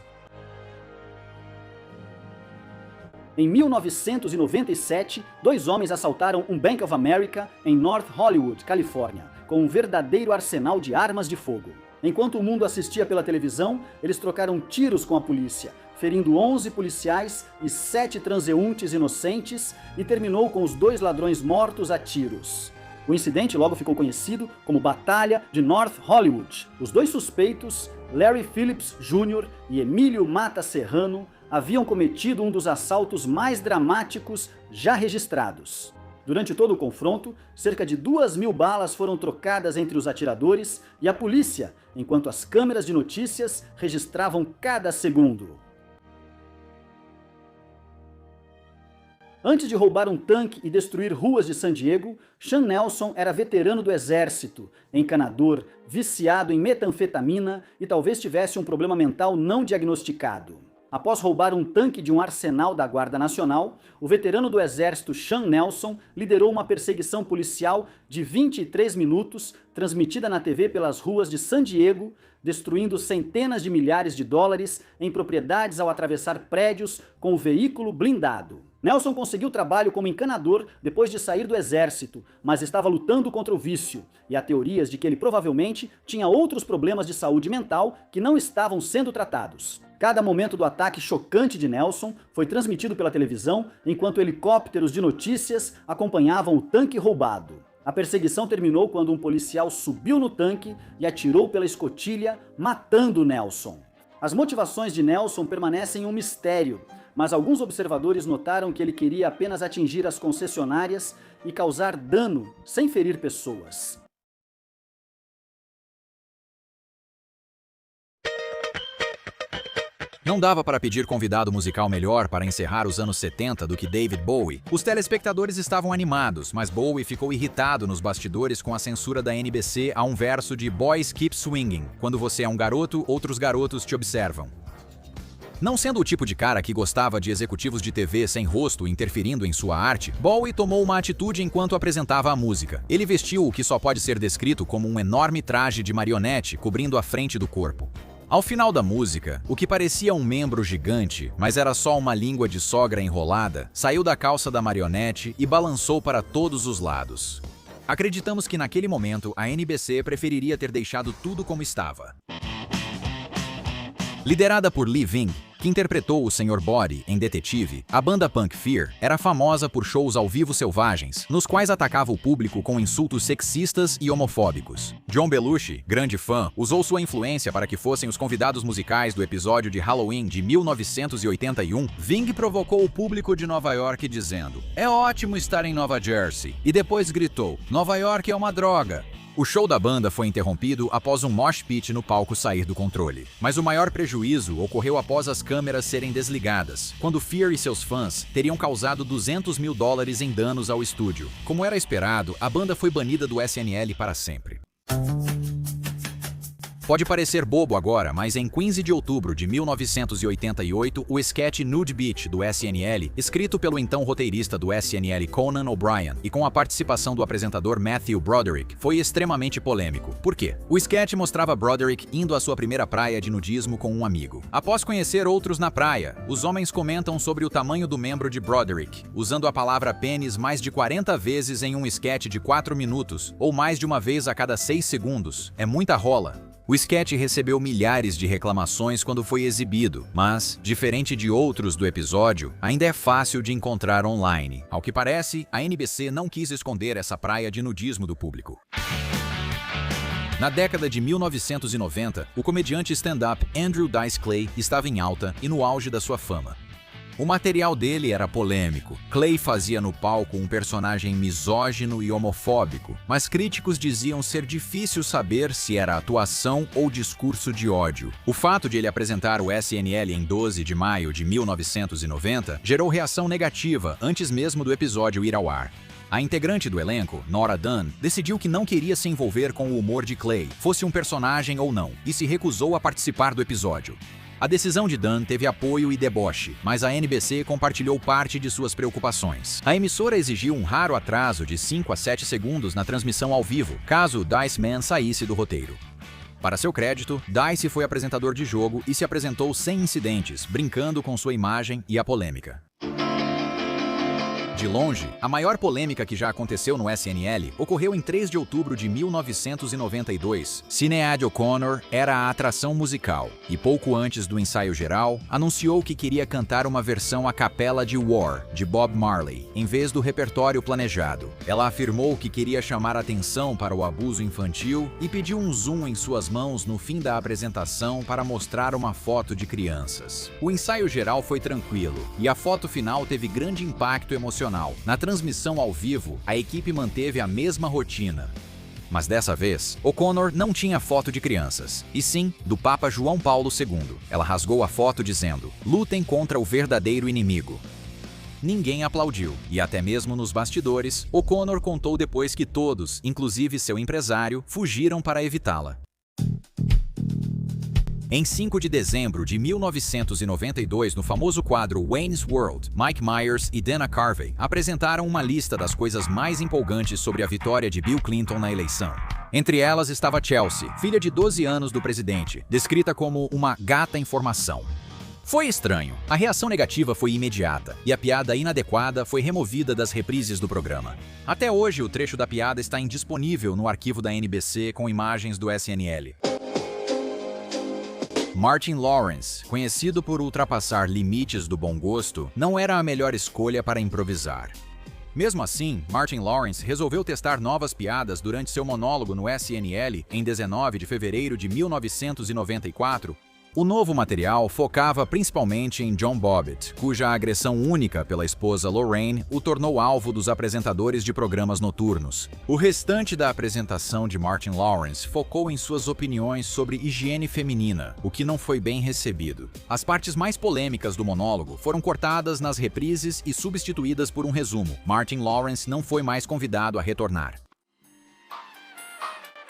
Em 1997, 2 homens assaltaram um Bank of America em North Hollywood, Califórnia, com um verdadeiro arsenal de armas de fogo. Enquanto o mundo assistia pela televisão, eles trocaram tiros com a polícia, ferindo 11 policiais e 7 transeuntes inocentes, e terminou com os 2 ladrões mortos a tiros. O incidente logo ficou conhecido como Batalha de North Hollywood. Os 2 suspeitos, Larry Phillips Jr. e Emílio Mata Serrano, haviam cometido um dos assaltos mais dramáticos já registrados. Durante todo o confronto, cerca de 2.000 balas foram trocadas entre os atiradores e a polícia, enquanto as câmeras de notícias registravam cada segundo. Antes de roubar um tanque e destruir ruas de San Diego, Sean Nelson era veterano do exército, encanador, viciado em metanfetamina e talvez tivesse um problema mental não diagnosticado. Após roubar um tanque de um arsenal da Guarda Nacional, o veterano do exército Sean Nelson liderou uma perseguição policial de 23 minutos, transmitida na TV pelas ruas de San Diego, destruindo centenas de milhares de dólares em propriedades ao atravessar prédios com o veículo blindado. Nelson conseguiu trabalho como encanador depois de sair do exército, mas estava lutando contra o vício, e há teorias de que ele provavelmente tinha outros problemas de saúde mental que não estavam sendo tratados. Cada momento do ataque chocante de Nelson foi transmitido pela televisão, enquanto helicópteros de notícias acompanhavam o tanque roubado. A perseguição terminou quando um policial subiu no tanque e atirou pela escotilha, matando Nelson. As motivações de Nelson permanecem um mistério, mas alguns observadores notaram que ele queria apenas atingir as concessionárias e causar dano sem ferir pessoas. Não dava para pedir convidado musical melhor para encerrar os anos 70 do que David Bowie. Os telespectadores estavam animados, mas Bowie ficou irritado nos bastidores com a censura da NBC a um verso de Boys Keep Swinging. Quando você é um garoto, outros garotos te observam. Não sendo o tipo de cara que gostava de executivos de TV sem rosto interferindo em sua arte, Bowie tomou uma atitude enquanto apresentava a música. Ele vestiu o que só pode ser descrito como um enorme traje de marionete cobrindo a frente do corpo. Ao final da música, o que parecia um membro gigante, mas era só uma língua de sogra enrolada, saiu da calça da marionete e balançou para todos os lados. Acreditamos que naquele momento a NBC preferiria ter deixado tudo como estava. Liderada por Lee Ving, que interpretou o Sr. Body em Detetive, a banda punk Fear era famosa por shows ao vivo selvagens, nos quais atacava o público com insultos sexistas e homofóbicos. John Belushi, grande fã, usou sua influência para que fossem os convidados musicais do episódio de Halloween de 1981. Ving provocou o público de Nova York dizendo: "É ótimo estar em Nova Jersey", e depois gritou: "Nova York é uma droga". O show da banda foi interrompido após um mosh pit no palco sair do controle. Mas o maior prejuízo ocorreu após as câmeras serem desligadas, quando Fear e seus fãs teriam causado $200 mil em danos ao estúdio. Como era esperado, a banda foi banida do SNL para sempre. Pode parecer bobo agora, mas em 15 de outubro de 1988, o sketch Nude Beach do SNL, escrito pelo então roteirista do SNL Conan O'Brien e com a participação do apresentador Matthew Broderick, foi extremamente polêmico. Por quê? O sketch mostrava Broderick indo à sua primeira praia de nudismo com um amigo. Após conhecer outros na praia, os homens comentam sobre o tamanho do membro de Broderick, usando a palavra pênis mais de 40 vezes em um sketch de 4 minutos, ou mais de uma vez a cada 6 segundos. É muita rola. O sketch recebeu milhares de reclamações quando foi exibido, mas, diferente de outros do episódio, ainda é fácil de encontrar online. Ao que parece, a NBC não quis esconder essa praia de nudismo do público. Na década de 1990, o comediante stand-up Andrew Dice Clay estava em alta e no auge da sua fama. O material dele era polêmico. Clay fazia no palco um personagem misógino e homofóbico, mas críticos diziam ser difícil saber se era atuação ou discurso de ódio. O fato de ele apresentar o SNL em 12 de maio de 1990 gerou reação negativa antes mesmo do episódio ir ao ar. A integrante do elenco, Nora Dunn, decidiu que não queria se envolver com o humor de Clay, fosse um personagem ou não, e se recusou a participar do episódio. A decisão de Dunn teve apoio e deboche, mas a NBC compartilhou parte de suas preocupações. A emissora exigiu um raro atraso de 5 a 7 segundos na transmissão ao vivo, caso o Dice Man saísse do roteiro. Para seu crédito, Dice foi apresentador de jogo e se apresentou sem incidentes, brincando com sua imagem e a polêmica. De longe, a maior polêmica que já aconteceu no SNL ocorreu em 3 de outubro de 1992. Sinéad O'Connor era a atração musical e, pouco antes do ensaio geral, anunciou que queria cantar uma versão a capela de War, de Bob Marley, em vez do repertório planejado. Ela afirmou que queria chamar atenção para o abuso infantil e pediu um zoom em suas mãos no fim da apresentação para mostrar uma foto de crianças. O ensaio geral foi tranquilo e a foto final teve grande impacto emocional. Na transmissão ao vivo, a equipe manteve a mesma rotina. Mas dessa vez, O'Connor não tinha foto de crianças, e sim do Papa João Paulo II. Ela rasgou a foto dizendo: "Lutem contra o verdadeiro inimigo". Ninguém aplaudiu, e até mesmo nos bastidores, O'Connor contou depois que todos, inclusive seu empresário, fugiram para evitá-la. Em 5 de dezembro de 1992, no famoso quadro Wayne's World, Mike Myers e Dana Carvey apresentaram uma lista das coisas mais empolgantes sobre a vitória de Bill Clinton na eleição. Entre elas estava Chelsea, filha de 12 anos do presidente, descrita como uma gata em formação. Foi estranho. A reação negativa foi imediata, e a piada inadequada foi removida das reprises do programa. Até hoje, o trecho da piada está indisponível no arquivo da NBC com imagens do SNL. Martin Lawrence, conhecido por ultrapassar limites do bom gosto, não era a melhor escolha para improvisar. Mesmo assim, Martin Lawrence resolveu testar novas piadas durante seu monólogo no SNL em 19 de fevereiro de 1994. O novo material focava principalmente em John Bobbitt, cuja agressão única pela esposa Lorraine o tornou alvo dos apresentadores de programas noturnos. O restante da apresentação de Martin Lawrence focou em suas opiniões sobre higiene feminina, o que não foi bem recebido. As partes mais polêmicas do monólogo foram cortadas nas reprises e substituídas por um resumo. Martin Lawrence não foi mais convidado a retornar.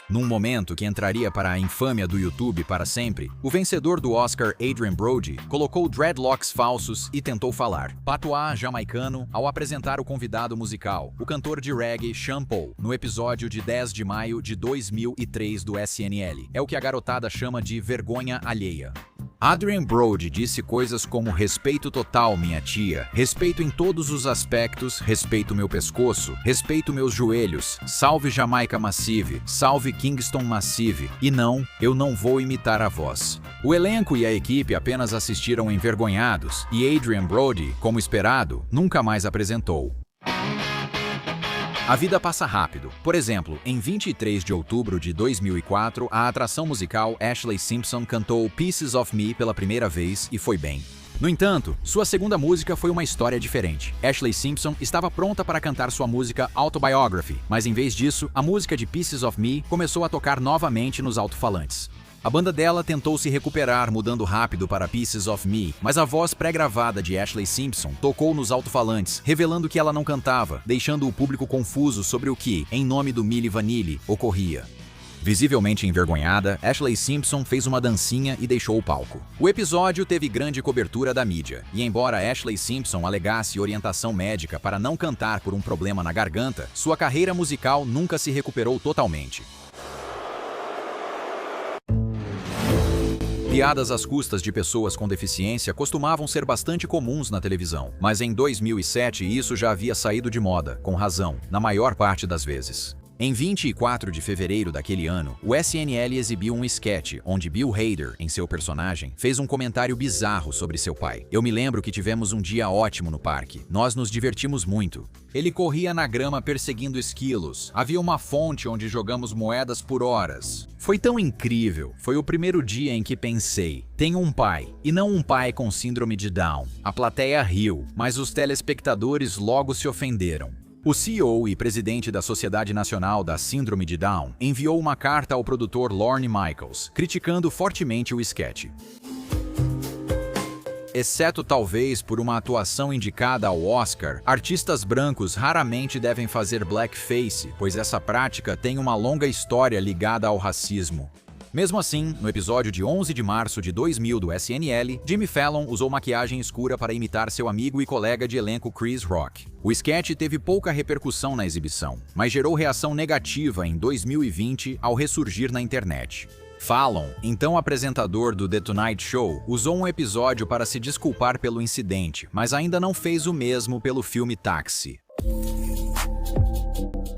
Num momento que entraria para a infâmia do YouTube para sempre, o vencedor do Oscar, Adrien Brody, colocou dreadlocks falsos e tentou falar patuá jamaicano ao apresentar o convidado musical, o cantor de reggae Sean Paul, no episódio de 10 de maio de 2003 do SNL. É o que a garotada chama de vergonha alheia. Adrien Brody disse coisas como respeito total, minha tia, respeito em todos os aspectos, respeito meu pescoço, respeito meus joelhos, salve Jamaica Massive, salve Kingston Massive, e não, eu não vou imitar a voz. O elenco e a equipe apenas assistiram envergonhados, e Adrien Brody, como esperado, nunca mais apresentou. A vida passa rápido. Por exemplo, em 23 de outubro de 2004, a atração musical Ashlee Simpson cantou Pieces of Me pela primeira vez e foi bem. No entanto, sua segunda música foi uma história diferente. Ashlee Simpson estava pronta para cantar sua música Autobiography, mas em vez disso, a música de Pieces of Me começou a tocar novamente nos alto-falantes. A banda dela tentou se recuperar mudando rápido para Pieces of Me, mas a voz pré-gravada de Ashlee Simpson tocou nos alto-falantes, revelando que ela não cantava, deixando o público confuso sobre o que, em nome do Milli Vanilli, ocorria. Visivelmente envergonhada, Ashlee Simpson fez uma dancinha e deixou o palco. O episódio teve grande cobertura da mídia, e embora Ashlee Simpson alegasse orientação médica para não cantar por um problema na garganta, sua carreira musical nunca se recuperou totalmente. Piadas às custas de pessoas com deficiência costumavam ser bastante comuns na televisão, mas em 2007 isso já havia saído de moda, com razão, na maior parte das vezes. Em 24 de fevereiro daquele ano, o SNL exibiu um esquete onde Bill Hader, em seu personagem, fez um comentário bizarro sobre seu pai. Eu me lembro que tivemos um dia ótimo no parque. Nós nos divertimos muito. Ele corria na grama perseguindo esquilos. Havia uma fonte onde jogamos moedas por horas. Foi tão incrível. Foi o primeiro dia em que pensei, tenho um pai, e não um pai com síndrome de Down. A plateia riu, mas os telespectadores logo se ofenderam. O CEO e presidente da Sociedade Nacional da Síndrome de Down enviou uma carta ao produtor Lorne Michaels, criticando fortemente o esquete. Exceto talvez por uma atuação indicada ao Oscar, artistas brancos raramente devem fazer blackface, pois essa prática tem uma longa história ligada ao racismo. Mesmo assim, no episódio de 11 de março de 2000 do SNL, Jimmy Fallon usou maquiagem escura para imitar seu amigo e colega de elenco Chris Rock. O sketch teve pouca repercussão na exibição, mas gerou reação negativa em 2020 ao ressurgir na internet. Fallon, então apresentador do The Tonight Show, usou um episódio para se desculpar pelo incidente, mas ainda não fez o mesmo pelo filme Taxi.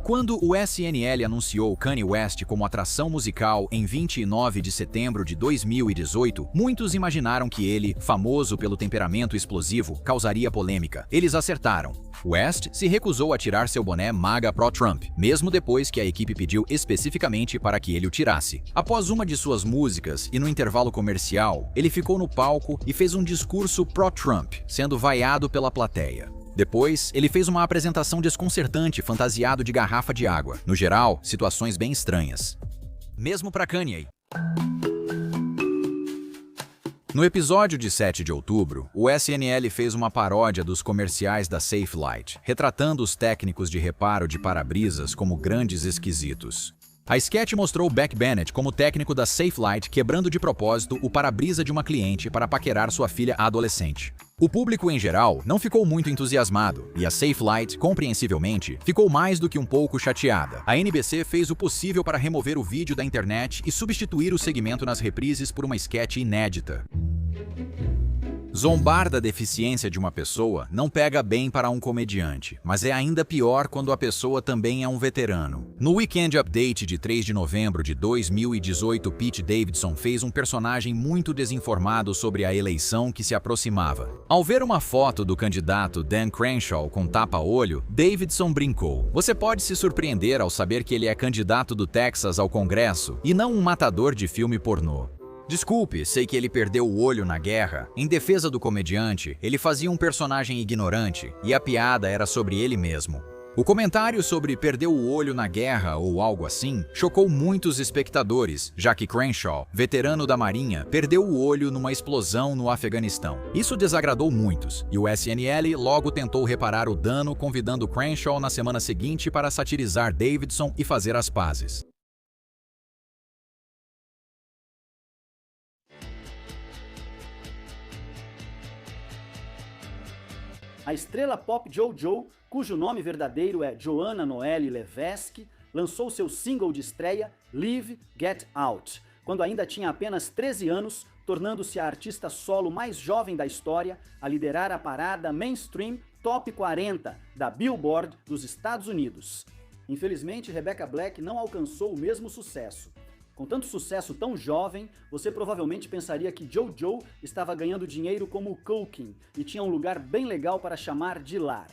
Quando o SNL anunciou Kanye West como atração musical em 29 de setembro de 2018, muitos imaginaram que ele, famoso pelo temperamento explosivo, causaria polêmica. Eles acertaram. West se recusou a tirar seu boné MAGA pró-Trump, mesmo depois que a equipe pediu especificamente para que ele o tirasse. Após uma de suas músicas e no intervalo comercial, ele ficou no palco e fez um discurso pró-Trump, sendo vaiado pela plateia. Depois, ele fez uma apresentação desconcertante fantasiado de garrafa de água. No geral, situações bem estranhas. Mesmo para Kanye. No episódio de 7 de outubro, o SNL fez uma paródia dos comerciais da Safelite, retratando os técnicos de reparo de para-brisas como grandes esquisitos. A sketch mostrou Beck Bennett como técnico da Safelite quebrando de propósito o para-brisa de uma cliente para paquerar sua filha adolescente. O público em geral não ficou muito entusiasmado, e a Safelite, compreensivelmente, ficou mais do que um pouco chateada. A NBC fez o possível para remover o vídeo da internet e substituir o segmento nas reprises por uma sketch inédita. Zombar da deficiência de uma pessoa não pega bem para um comediante, mas é ainda pior quando a pessoa também é um veterano. No Weekend Update de 3 de novembro de 2018, Pete Davidson fez um personagem muito desinformado sobre a eleição que se aproximava. Ao ver uma foto do candidato Dan Crenshaw com tapa-olho, Davidson brincou: "Você pode se surpreender ao saber que ele é candidato do Texas ao Congresso e não um matador de filme pornô." Desculpe, sei que ele perdeu o olho na guerra. Em defesa do comediante, ele fazia um personagem ignorante e a piada era sobre ele mesmo. O comentário sobre perdeu o olho na guerra ou algo assim chocou muitos espectadores, já que Crenshaw, veterano da Marinha, perdeu o olho numa explosão no Afeganistão. Isso desagradou muitos, e o SNL logo tentou reparar o dano, convidando Crenshaw na semana seguinte para satirizar Davidson e fazer as pazes. A estrela pop JoJo, cujo nome verdadeiro é Joanna Noelle Levesque, lançou seu single de estreia, Live, Get Out, quando ainda tinha apenas 13 anos, tornando-se a artista solo mais jovem da história a liderar a parada Mainstream Top 40 da Billboard dos Estados Unidos. Infelizmente, Rebecca Black não alcançou o mesmo sucesso. Com tanto sucesso tão jovem, você provavelmente pensaria que JoJo estava ganhando dinheiro como Culkin e tinha um lugar bem legal para chamar de lar.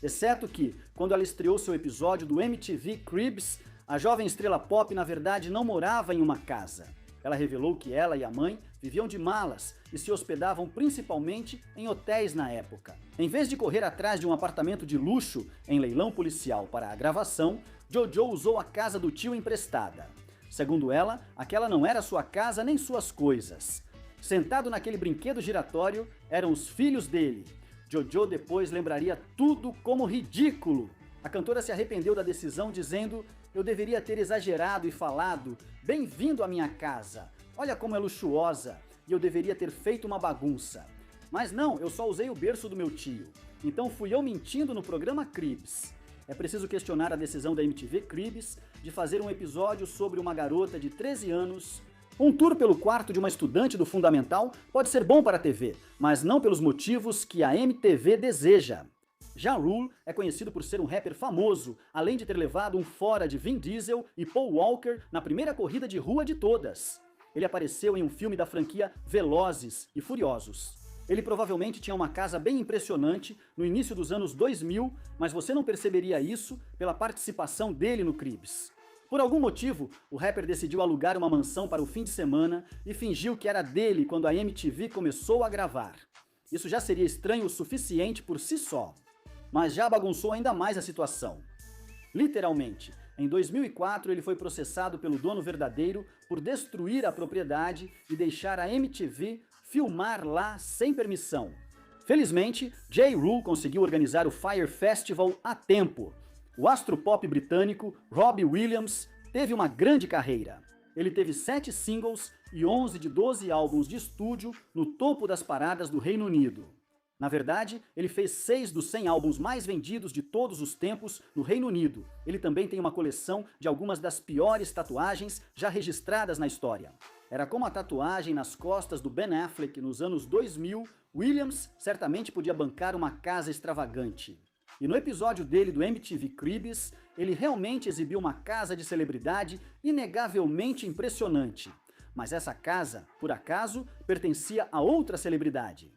Exceto que, quando ela estreou seu episódio do MTV Cribs, a jovem estrela pop na verdade não morava em uma casa. Ela revelou que ela e a mãe viviam de malas e se hospedavam principalmente em hotéis na época. Em vez de correr atrás de um apartamento de luxo em leilão policial para a gravação, JoJo usou a casa do tio emprestada. Segundo ela, aquela não era sua casa nem suas coisas. Sentado naquele brinquedo giratório eram os filhos dele. JoJo depois lembraria tudo como ridículo. A cantora se arrependeu da decisão dizendo: "Eu deveria ter exagerado e falado, bem-vindo à minha casa, olha como é luxuosa, e eu deveria ter feito uma bagunça. Mas não, eu só usei o berço do meu tio. Então fui eu mentindo no programa Cribs." É preciso questionar a decisão da MTV Cribs de fazer um episódio sobre uma garota de 13 anos. Um tour pelo quarto de uma estudante do fundamental pode ser bom para a TV, mas não pelos motivos que a MTV deseja. Ja Rule é conhecido por ser um rapper famoso, além de ter levado um fora de Vin Diesel e Paul Walker na primeira corrida de rua de todas. Ele apareceu em um filme da franquia Velozes e Furiosos. Ele provavelmente tinha uma casa bem impressionante no início dos anos 2000, mas você não perceberia isso pela participação dele no Cribs. Por algum motivo, o rapper decidiu alugar uma mansão para o fim de semana e fingiu que era dele quando a MTV começou a gravar. Isso já seria estranho o suficiente por si só, mas já bagunçou ainda mais a situação. Literalmente, em 2004 ele foi processado pelo dono verdadeiro por destruir a propriedade e deixar a MTV filmar lá sem permissão. Felizmente, Ja Rule conseguiu organizar o Fyre Festival a tempo. O astro pop britânico Robbie Williams teve uma grande carreira. Ele teve 7 singles e 11 de 12 álbuns de estúdio no topo das paradas do Reino Unido. Na verdade, ele fez 6 dos 100 álbuns mais vendidos de todos os tempos no Reino Unido. Ele também tem uma coleção de algumas das piores tatuagens já registradas na história. Era como a tatuagem nas costas do Ben Affleck nos anos 2000, Williams certamente podia bancar uma casa extravagante. E no episódio dele do MTV Cribs, ele realmente exibiu uma casa de celebridade inegavelmente impressionante. Mas essa casa, por acaso, pertencia a outra celebridade.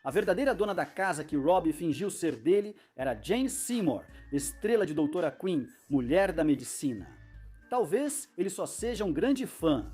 A verdadeira dona da casa que Robbie fingiu ser dele era Jane Seymour, estrela de Doutora Queen, mulher da medicina. Talvez ele só seja um grande fã.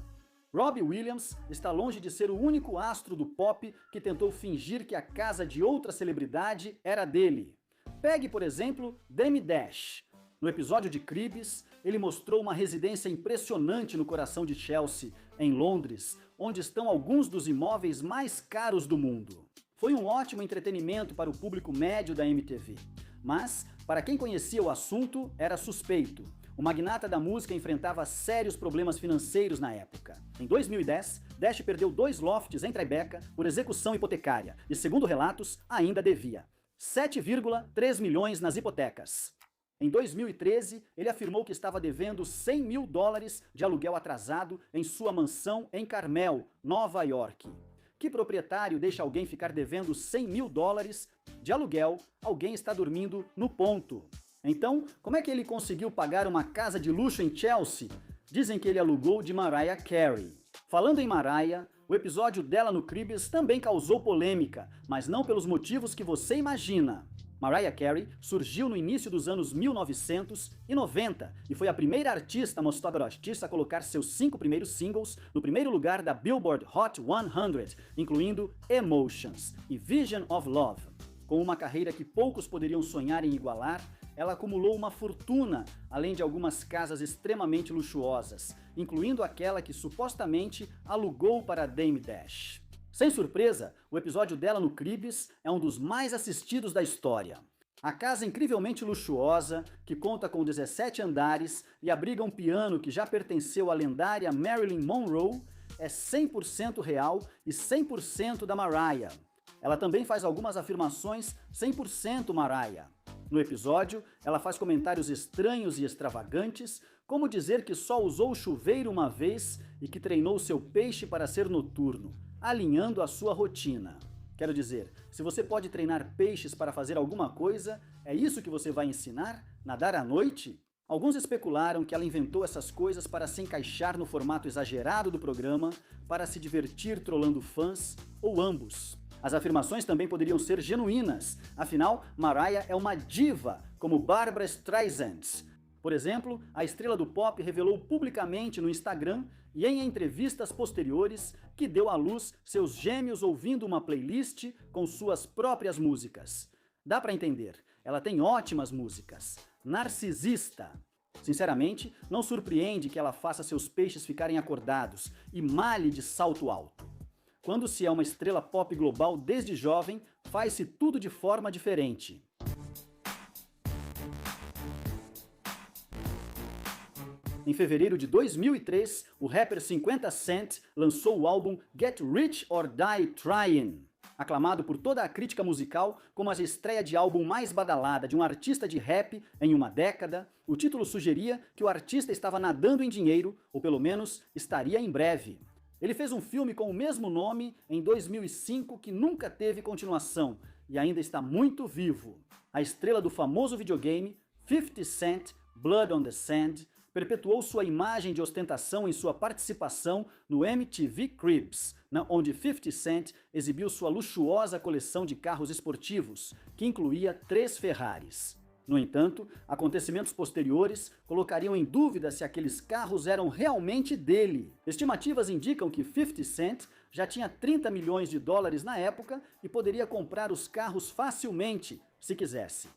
Robbie Williams está longe de ser o único astro do pop que tentou fingir que a casa de outra celebridade era dele. Pegue, por exemplo, Dame Dash. No episódio de Cribs, ele mostrou uma residência impressionante no coração de Chelsea, em Londres, onde estão alguns dos imóveis mais caros do mundo. Foi um ótimo entretenimento para o público médio da MTV, mas, para quem conhecia o assunto, era suspeito. O magnata da música enfrentava sérios problemas financeiros na época. Em 2010, Dash perdeu 2 lofts em Tribeca por execução hipotecária e, segundo relatos, ainda devia 7,3 milhões nas hipotecas. Em 2013, ele afirmou que estava devendo $100 mil de aluguel atrasado em sua mansão em Carmel, Nova York. Que proprietário deixa alguém ficar devendo $100 mil de aluguel? Alguém está dormindo no ponto. Então, como é que ele conseguiu pagar uma casa de luxo em Chelsea? Dizem que ele alugou de Mariah Carey. Falando em Mariah, o episódio dela no Cribs também causou polêmica, mas não pelos motivos que você imagina. Mariah Carey surgiu no início dos anos 1990 e foi a primeira artista a colocar seus 5 primeiros singles no primeiro lugar da Billboard Hot 100, incluindo Emotions e Vision of Love. Com uma carreira que poucos poderiam sonhar em igualar, ela acumulou uma fortuna, além de algumas casas extremamente luxuosas, incluindo aquela que supostamente alugou para Dame Dash. Sem surpresa, o episódio dela no Cribs é um dos mais assistidos da história. A casa incrivelmente luxuosa, que conta com 17 andares e abriga um piano que já pertenceu à lendária Marilyn Monroe, é 100% real e 100% da Mariah. Ela também faz algumas afirmações 100% Mariah. No episódio, ela faz comentários estranhos e extravagantes, como dizer que só usou o chuveiro uma vez e que treinou seu peixe para ser noturno, alinhando a sua rotina. Quero dizer, se você pode treinar peixes para fazer alguma coisa, é isso que você vai ensinar? Nadar à noite? Alguns especularam que ela inventou essas coisas para se encaixar no formato exagerado do programa, para se divertir trollando fãs, ou ambos. As afirmações também poderiam ser genuínas, afinal, Mariah é uma diva, como Barbra Streisand. Por exemplo, a estrela do pop revelou publicamente no Instagram e em entrevistas posteriores que deu à luz seus gêmeos ouvindo uma playlist com suas próprias músicas. Dá pra entender, ela tem ótimas músicas. Narcisista. Sinceramente, não surpreende que ela faça seus peixes ficarem acordados e malhe de salto alto. Quando se é uma estrela pop global desde jovem, faz-se tudo de forma diferente. Em fevereiro de 2003, o rapper 50 Cent lançou o álbum Get Rich or Die Tryin'. Aclamado por toda a crítica musical como a estreia de álbum mais badalada de um artista de rap em uma década, o título sugeria que o artista estava nadando em dinheiro, ou pelo menos estaria em breve. Ele fez um filme com o mesmo nome em 2005 que nunca teve continuação e ainda está muito vivo. A estrela do famoso videogame, 50 Cent, Blood on the Sand, perpetuou sua imagem de ostentação em sua participação no MTV Cribs, onde 50 Cent exibiu sua luxuosa coleção de carros esportivos, que incluía 3 Ferraris. No entanto, acontecimentos posteriores colocariam em dúvida se aqueles carros eram realmente dele. Estimativas indicam que 50 Cent já tinha $30 milhões na época e poderia comprar os carros facilmente, se quisesse.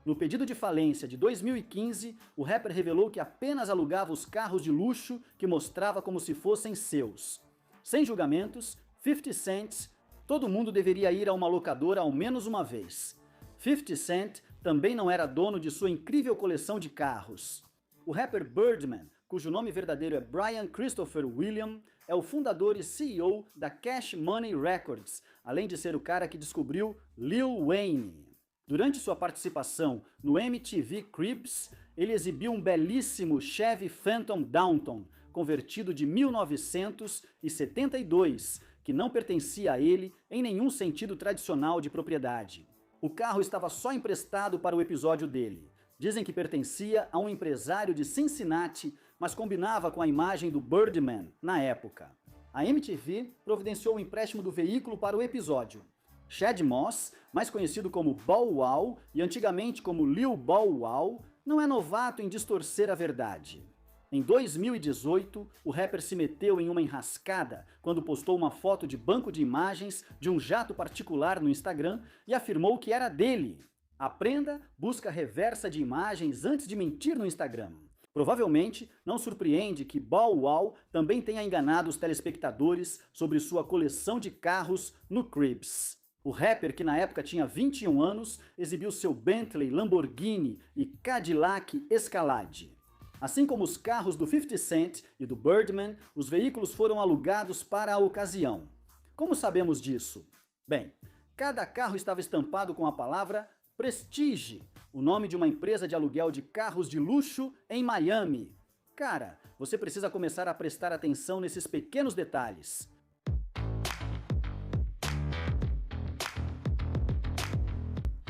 No pedido de falência de 2015, o rapper revelou que apenas alugava os carros de luxo que mostrava como se fossem seus. Sem julgamentos, 50 Cent, todo mundo deveria ir a uma locadora ao menos uma vez. 50 Cent também não era dono de sua incrível coleção de carros. O rapper Birdman, cujo nome verdadeiro é Brian Christopher William, é o fundador e CEO da Cash Money Records, além de ser o cara que descobriu Lil Wayne. Durante sua participação no MTV Cribs, ele exibiu um belíssimo Chevy Phantom Downton, convertido de 1972, que não pertencia a ele em nenhum sentido tradicional de propriedade. O carro estava só emprestado para o episódio dele. Dizem que pertencia a um empresário de Cincinnati, mas combinava com a imagem do Birdman na época. A MTV providenciou o empréstimo do veículo para o episódio. Chad Moss, mais conhecido como Bow Wow e antigamente como Lil Bow Wow, não é novato em distorcer a verdade. Em 2018, o rapper se meteu em uma enrascada quando postou uma foto de banco de imagens de um jato particular no Instagram e afirmou que era dele. Aprenda, busca reversa de imagens antes de mentir no Instagram. Provavelmente, não surpreende que Bow Wow também tenha enganado os telespectadores sobre sua coleção de carros no Cribs. O rapper, que na época tinha 21 anos, exibiu seu Bentley, Lamborghini e Cadillac Escalade. Assim como os carros do 50 Cent e do Birdman, os veículos foram alugados para a ocasião. Como sabemos disso? Bem, cada carro estava estampado com a palavra Prestige, o nome de uma empresa de aluguel de carros de luxo em Miami. Cara, você precisa começar a prestar atenção nesses pequenos detalhes.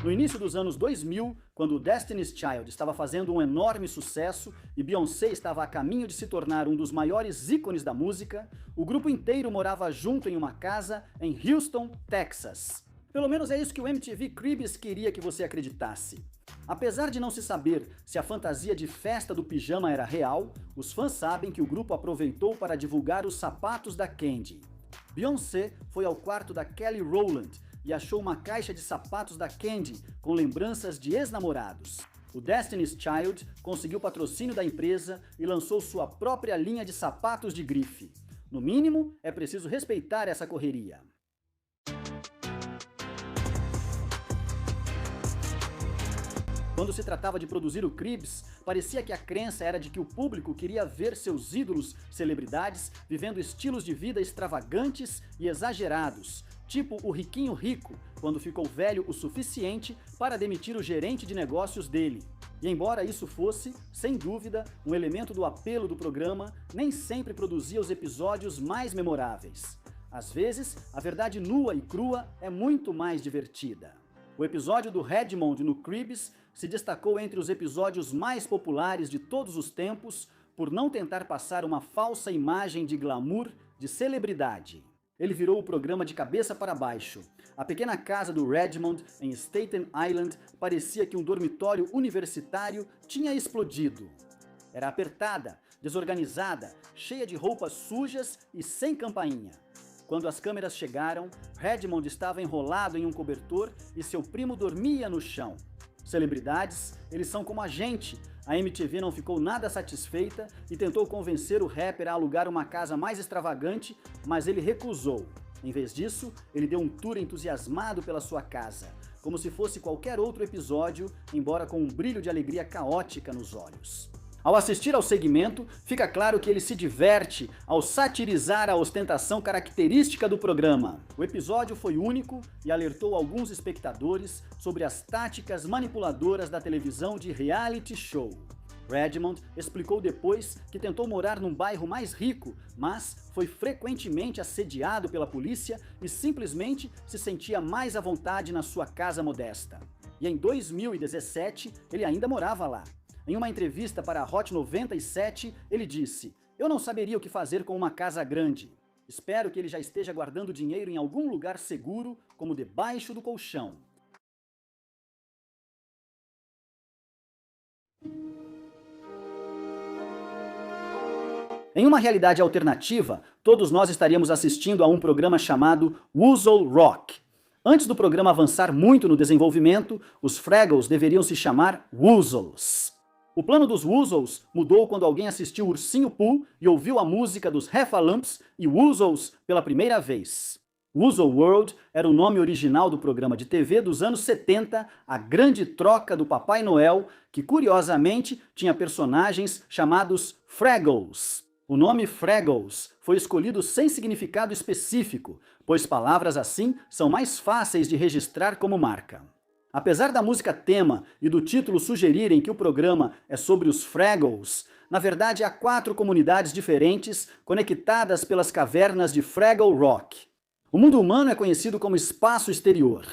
No início dos anos 2000, quando o Destiny's Child estava fazendo um enorme sucesso e Beyoncé estava a caminho de se tornar um dos maiores ícones da música, o grupo inteiro morava junto em uma casa em Houston, Texas. Pelo menos é isso que o MTV Cribs queria que você acreditasse. Apesar de não se saber se a fantasia de festa do pijama era real, os fãs sabem que o grupo aproveitou para divulgar os sapatos da Candy. Beyoncé foi ao quarto da Kelly Rowland e achou uma caixa de sapatos da Candy com lembranças de ex-namorados. O Destiny's Child conseguiu patrocínio da empresa e lançou sua própria linha de sapatos de grife. No mínimo, é preciso respeitar essa correria. Quando se tratava de produzir o Cribs, parecia que a crença era de que o público queria ver seus ídolos, celebridades, vivendo estilos de vida extravagantes e exagerados, tipo o riquinho rico, quando ficou velho o suficiente para demitir o gerente de negócios dele. E embora isso fosse, sem dúvida, um elemento do apelo do programa, nem sempre produzia os episódios mais memoráveis. Às vezes, a verdade nua e crua é muito mais divertida. O episódio do Redmond no Cribs se destacou entre os episódios mais populares de todos os tempos por não tentar passar uma falsa imagem de glamour, de celebridade. Ele virou o programa de cabeça para baixo. A pequena casa do Redmond, em Staten Island, parecia que um dormitório universitário tinha explodido. Era apertada, desorganizada, cheia de roupas sujas e sem campainha. Quando as câmeras chegaram, Redmond estava enrolado em um cobertor e seu primo dormia no chão. Celebridades, eles são como a gente. A MTV não ficou nada satisfeita e tentou convencer o rapper a alugar uma casa mais extravagante, mas ele recusou. Em vez disso, ele deu um tour entusiasmado pela sua casa, como se fosse qualquer outro episódio, embora com um brilho de alegria caótica nos olhos. Ao assistir ao segmento, fica claro que ele se diverte ao satirizar a ostentação característica do programa. O episódio foi único e alertou alguns espectadores sobre as táticas manipuladoras da televisão de reality show. Redmond explicou depois que tentou morar num bairro mais rico, mas foi frequentemente assediado pela polícia e simplesmente se sentia mais à vontade na sua casa modesta. E em 2017, ele ainda morava lá. Em uma entrevista para a Hot 97, ele disse: "Eu não saberia o que fazer com uma casa grande. Espero que ele já esteja guardando dinheiro em algum lugar seguro, como debaixo do colchão." Em uma realidade alternativa, todos nós estaríamos assistindo a um programa chamado Woozle Rock. Antes do programa avançar muito no desenvolvimento, os Fraggles deveriam se chamar Woozles. O plano dos Woozles mudou quando alguém assistiu Ursinho Pooh e ouviu a música dos Heffalumps e Woozles pela primeira vez. Woozle World era o nome original do programa de TV dos anos 70, a grande troca do Papai Noel, que curiosamente tinha personagens chamados Fraggles. O nome Fraggles foi escolhido sem significado específico, pois palavras assim são mais fáceis de registrar como marca. Apesar da música tema e do título sugerirem que o programa é sobre os Fraggles, na verdade há 4 comunidades diferentes conectadas pelas cavernas de Fraggle Rock. O mundo humano é conhecido como espaço exterior.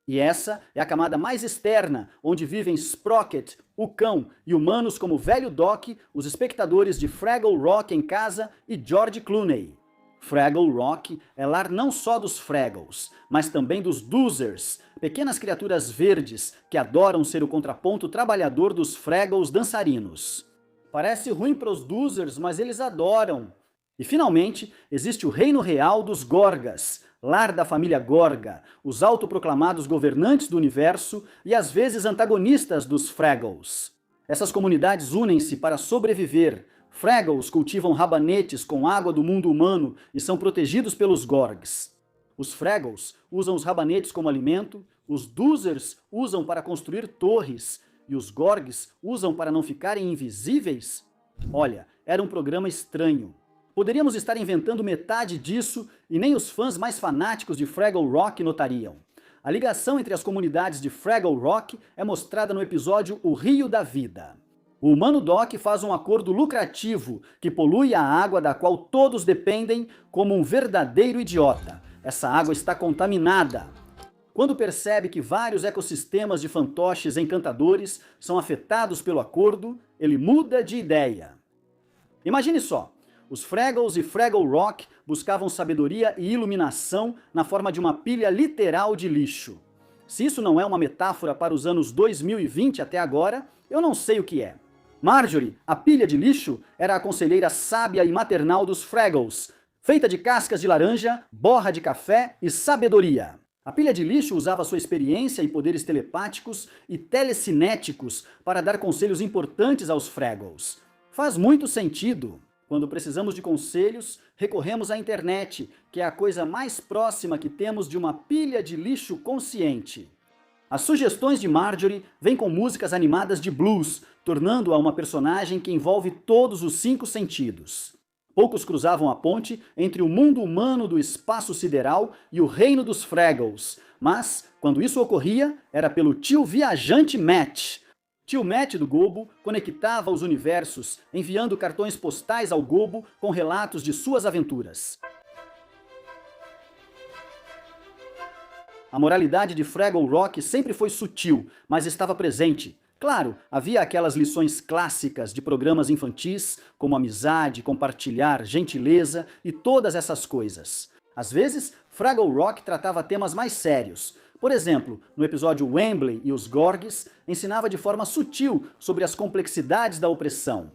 E essa é a camada mais externa, onde vivem Sprocket, o cão, e humanos como Velho Doc, os espectadores de Fraggle Rock em casa e George Clooney. Fraggle Rock é lar não só dos Fraggles, mas também dos Doozers, pequenas criaturas verdes que adoram ser o contraponto trabalhador dos Fraggles dançarinos. Parece ruim para os Doozers, mas eles adoram. E finalmente, existe o reino real dos Gorgas, lar da família Gorga, os autoproclamados governantes do universo e às vezes antagonistas dos Fraggles. Essas comunidades unem-se para sobreviver. Fraggles cultivam rabanetes com água do mundo humano e são protegidos pelos Gorgs. Os Fraggles usam os rabanetes como alimento, os Doozers usam para construir torres e os Gorgs usam para não ficarem invisíveis? Olha, era um programa estranho. Poderíamos estar inventando metade disso e nem os fãs mais fanáticos de Fraggle Rock notariam. A ligação entre as comunidades de Fraggle Rock é mostrada no episódio O Rio da Vida. O humano Doc faz um acordo lucrativo que polui a água da qual todos dependem como um verdadeiro idiota. Essa água está contaminada. Quando percebe que vários ecossistemas de fantoches encantadores são afetados pelo acordo, ele muda de ideia. Imagine só, os Fraggles e Fraggle Rock buscavam sabedoria e iluminação na forma de uma pilha literal de lixo. Se isso não é uma metáfora para os anos 2020 até agora, eu não sei o que é. Marjorie, a pilha de lixo, era a conselheira sábia e maternal dos Fraggles, feita de cascas de laranja, borra de café e sabedoria. A pilha de lixo usava sua experiência e poderes telepáticos e telecinéticos para dar conselhos importantes aos Fraggles. Faz muito sentido. Quando precisamos de conselhos, recorremos à internet, que é a coisa mais próxima que temos de uma pilha de lixo consciente. As sugestões de Marjorie vêm com músicas animadas de blues, tornando-a uma personagem que envolve todos os 5 sentidos. Poucos cruzavam a ponte entre o mundo humano do espaço sideral e o reino dos Fraggles, mas, quando isso ocorria, era pelo tio viajante Matt. Tio Matt do Gobo conectava os universos, enviando cartões postais ao Gobo com relatos de suas aventuras. A moralidade de Fraggle Rock sempre foi sutil, mas estava presente. Claro, havia aquelas lições clássicas de programas infantis, como amizade, compartilhar, gentileza e todas essas coisas. Às vezes, Fraggle Rock tratava temas mais sérios. Por exemplo, no episódio Wembley e os Gorgs, ensinava de forma sutil sobre as complexidades da opressão.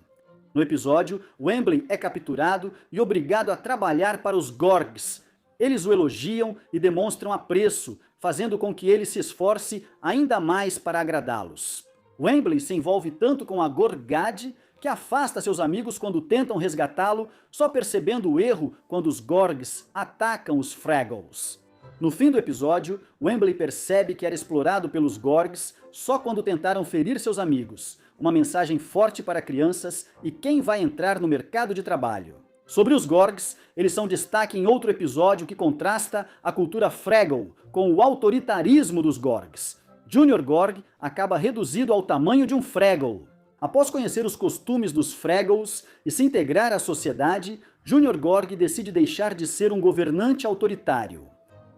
No episódio, Wembley é capturado e obrigado a trabalhar para os Gorgs. Eles o elogiam e demonstram apreço, fazendo com que ele se esforce ainda mais para agradá-los. Wembley se envolve tanto com a Gorgade que afasta seus amigos quando tentam resgatá-lo, só percebendo o erro quando os Gorgs atacam os Fraggles. No fim do episódio, Wembley percebe que era explorado pelos Gorgs só quando tentaram ferir seus amigos. Uma mensagem forte para crianças e quem vai entrar no mercado de trabalho. Sobre os Gorgs, eles são destaque em outro episódio que contrasta a cultura Fraggle com o autoritarismo dos Gorgs. Junior Gorg acaba reduzido ao tamanho de um Fraggle. Após conhecer os costumes dos Fraggles e se integrar à sociedade, Junior Gorg decide deixar de ser um governante autoritário.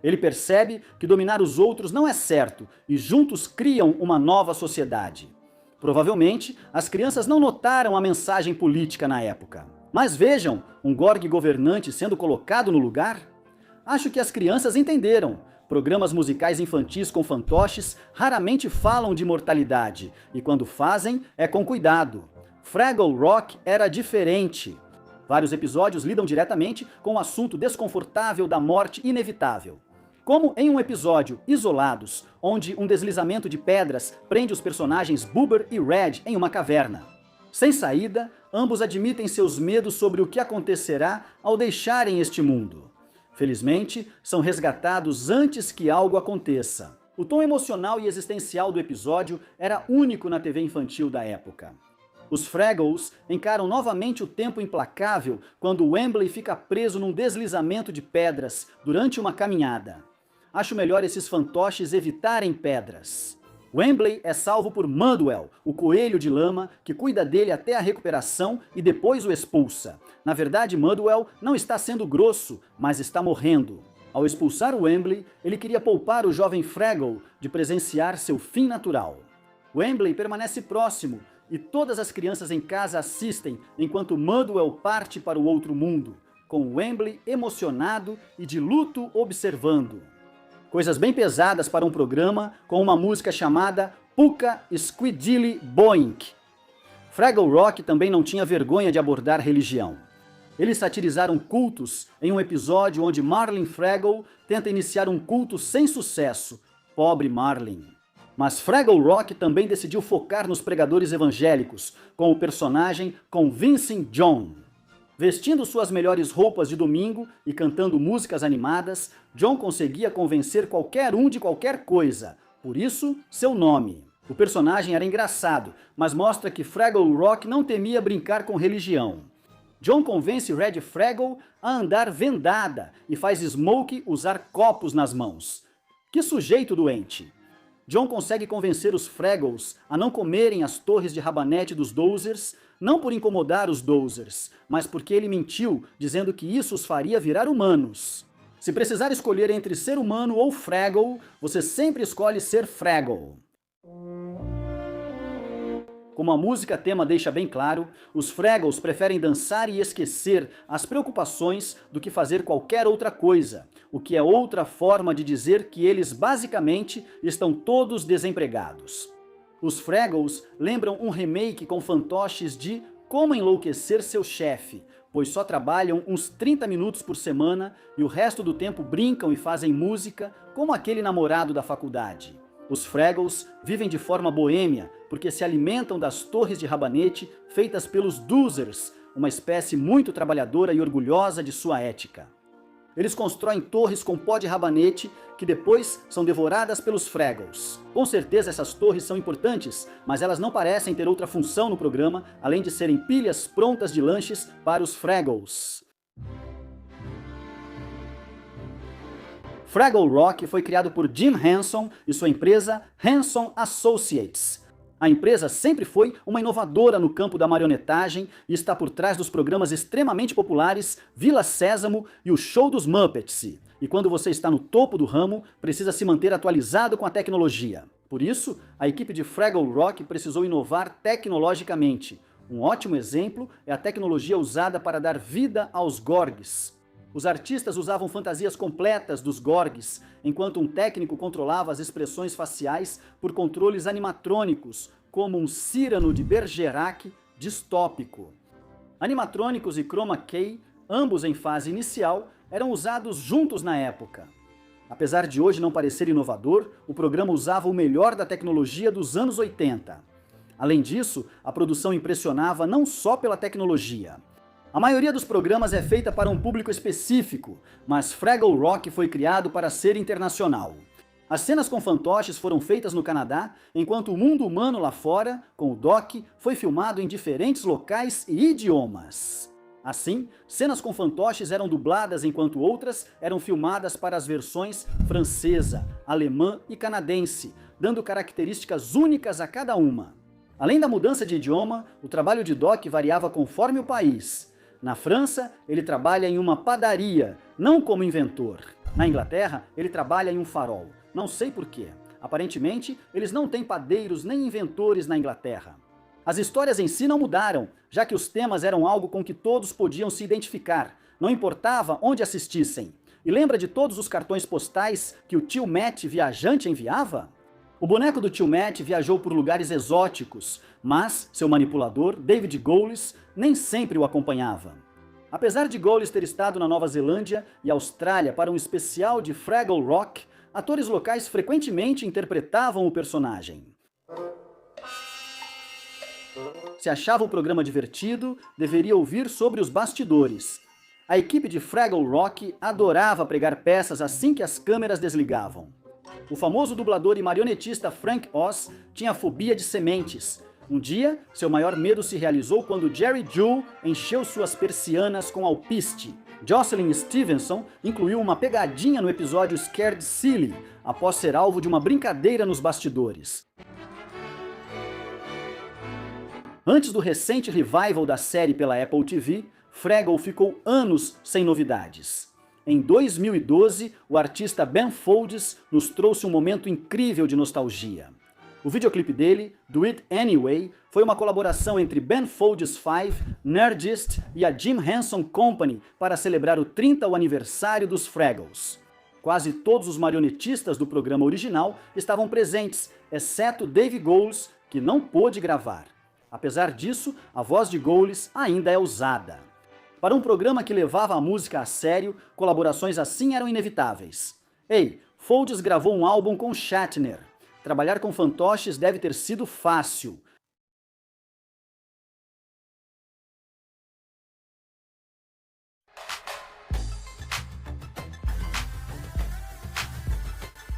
Ele percebe que dominar os outros não é certo e juntos criam uma nova sociedade. Provavelmente, as crianças não notaram a mensagem política na época. Mas vejam, um Gorg governante sendo colocado no lugar? Acho que as crianças entenderam. Programas musicais infantis com fantoches raramente falam de mortalidade, e quando fazem, é com cuidado. Fraggle Rock era diferente. Vários episódios lidam diretamente com o assunto desconfortável da morte inevitável. Como em um episódio Isolados, onde um deslizamento de pedras prende os personagens Boober e Red em uma caverna. Sem saída, ambos admitem seus medos sobre o que acontecerá ao deixarem este mundo. Felizmente, são resgatados antes que algo aconteça. O tom emocional e existencial do episódio era único na TV infantil da época. Os Fraggles encaram novamente o tempo implacável quando Wembley fica preso num deslizamento de pedras durante uma caminhada. Acho melhor esses fantoches evitarem pedras. Wembley é salvo por Mudwell, o coelho de lama, que cuida dele até a recuperação e depois o expulsa. Na verdade, Mudwell não está sendo grosso, mas está morrendo. Ao expulsar o Wembley, ele queria poupar o jovem Fraggle de presenciar seu fim natural. Wembley permanece próximo e todas as crianças em casa assistem enquanto Mudwell parte para o outro mundo, com Wembley emocionado e de luto observando. Coisas bem pesadas para um programa com uma música chamada Puka Squidily Boink. Fraggle Rock também não tinha vergonha de abordar religião. Eles satirizaram cultos em um episódio onde Marlin Fraggle tenta iniciar um culto sem sucesso. Pobre Marlin. Mas Fraggle Rock também decidiu focar nos pregadores evangélicos, com o personagem Convincing John. Vestindo suas melhores roupas de domingo e cantando músicas animadas, John conseguia convencer qualquer um de qualquer coisa, por isso seu nome. O personagem era engraçado, mas mostra que Fraggle Rock não temia brincar com religião. John convence Red Fraggle a andar vendada e faz Smokey usar copos nas mãos. Que sujeito doente! John consegue convencer os Fraggles a não comerem as torres de rabanete dos Dozers, não por incomodar os Dozers, mas porque ele mentiu, dizendo que isso os faria virar humanos. Se precisar escolher entre ser humano ou Fraggle, você sempre escolhe ser Fraggle. Como a música tema deixa bem claro, os Fraggles preferem dançar e esquecer as preocupações do que fazer qualquer outra coisa, o que é outra forma de dizer que eles basicamente estão todos desempregados. Os Fraggles lembram um remake com fantoches de Como Enlouquecer Seu Chefe, pois só trabalham uns 30 minutos por semana e o resto do tempo brincam e fazem música como aquele namorado da faculdade. Os Fraggles vivem de forma boêmia porque se alimentam das torres de rabanete feitas pelos Dozers, uma espécie muito trabalhadora e orgulhosa de sua ética. Eles constroem torres com pó de rabanete que depois são devoradas pelos Fraggles. Com certeza essas torres são importantes, mas elas não parecem ter outra função no programa além de serem pilhas prontas de lanches para os Fraggles. Fraggle Rock foi criado por Jim Henson e sua empresa Henson Associates. A empresa sempre foi uma inovadora no campo da marionetagem e está por trás dos programas extremamente populares Vila Sésamo e o Show dos Muppets. E quando você está no topo do ramo, precisa se manter atualizado com a tecnologia. Por isso, a equipe de Fraggle Rock precisou inovar tecnologicamente. Um ótimo exemplo é a tecnologia usada para dar vida aos Gorgs. Os artistas usavam fantasias completas dos Gorgs, enquanto um técnico controlava as expressões faciais por controles animatrônicos, como um Cyrano de Bergerac distópico. Animatrônicos e chroma key, ambos em fase inicial, eram usados juntos na época. Apesar de hoje não parecer inovador, o programa usava o melhor da tecnologia dos anos 80. Além disso, a produção impressionava não só pela tecnologia. A maioria dos programas é feita para um público específico, mas Fraggle Rock foi criado para ser internacional. As cenas com fantoches foram feitas no Canadá, enquanto o mundo humano lá fora, com o Doc, foi filmado em diferentes locais e idiomas. Assim, cenas com fantoches eram dubladas enquanto outras eram filmadas para as versões francesa, alemã e canadense, dando características únicas a cada uma. Além da mudança de idioma, o trabalho de Doc variava conforme o país. Na França, ele trabalha em uma padaria, não como inventor. Na Inglaterra, ele trabalha em um farol. Não sei porquê. Aparentemente, eles não têm padeiros nem inventores na Inglaterra. As histórias em si não mudaram, já que os temas eram algo com que todos podiam se identificar, não importava onde assistissem. E lembra de todos os cartões postais que o tio Matt viajante enviava? O boneco do tio Matt viajou por lugares exóticos, mas seu manipulador, David Gowles, nem sempre o acompanhava. Apesar de Gowles ter estado na Nova Zelândia e Austrália para um especial de Fraggle Rock, atores locais frequentemente interpretavam o personagem. Se achava o programa divertido, deveria ouvir sobre os bastidores. A equipe de Fraggle Rock adorava pregar peças assim que as câmeras desligavam. O famoso dublador e marionetista Frank Oz tinha fobia de sementes. Um dia, seu maior medo se realizou quando Jerry Juhl encheu suas persianas com alpiste. Jocelyn Stevenson incluiu uma pegadinha no episódio Scared Silly, após ser alvo de uma brincadeira nos bastidores. Antes do recente revival da série pela Apple TV, Fraggle ficou anos sem novidades. Em 2012, o artista Ben Folds nos trouxe um momento incrível de nostalgia. O videoclipe dele, Do It Anyway, foi uma colaboração entre Ben Folds 5, Nerdist e a Jim Henson Company para celebrar o 30º aniversário dos Fraggles. Quase todos os marionetistas do programa original estavam presentes, exceto Dave Gowles, que não pôde gravar. Apesar disso, a voz de Gowles ainda é usada. Para um programa que levava a música a sério, colaborações assim eram inevitáveis. Ei, Folds gravou um álbum com Shatner. Trabalhar com fantoches deve ter sido fácil.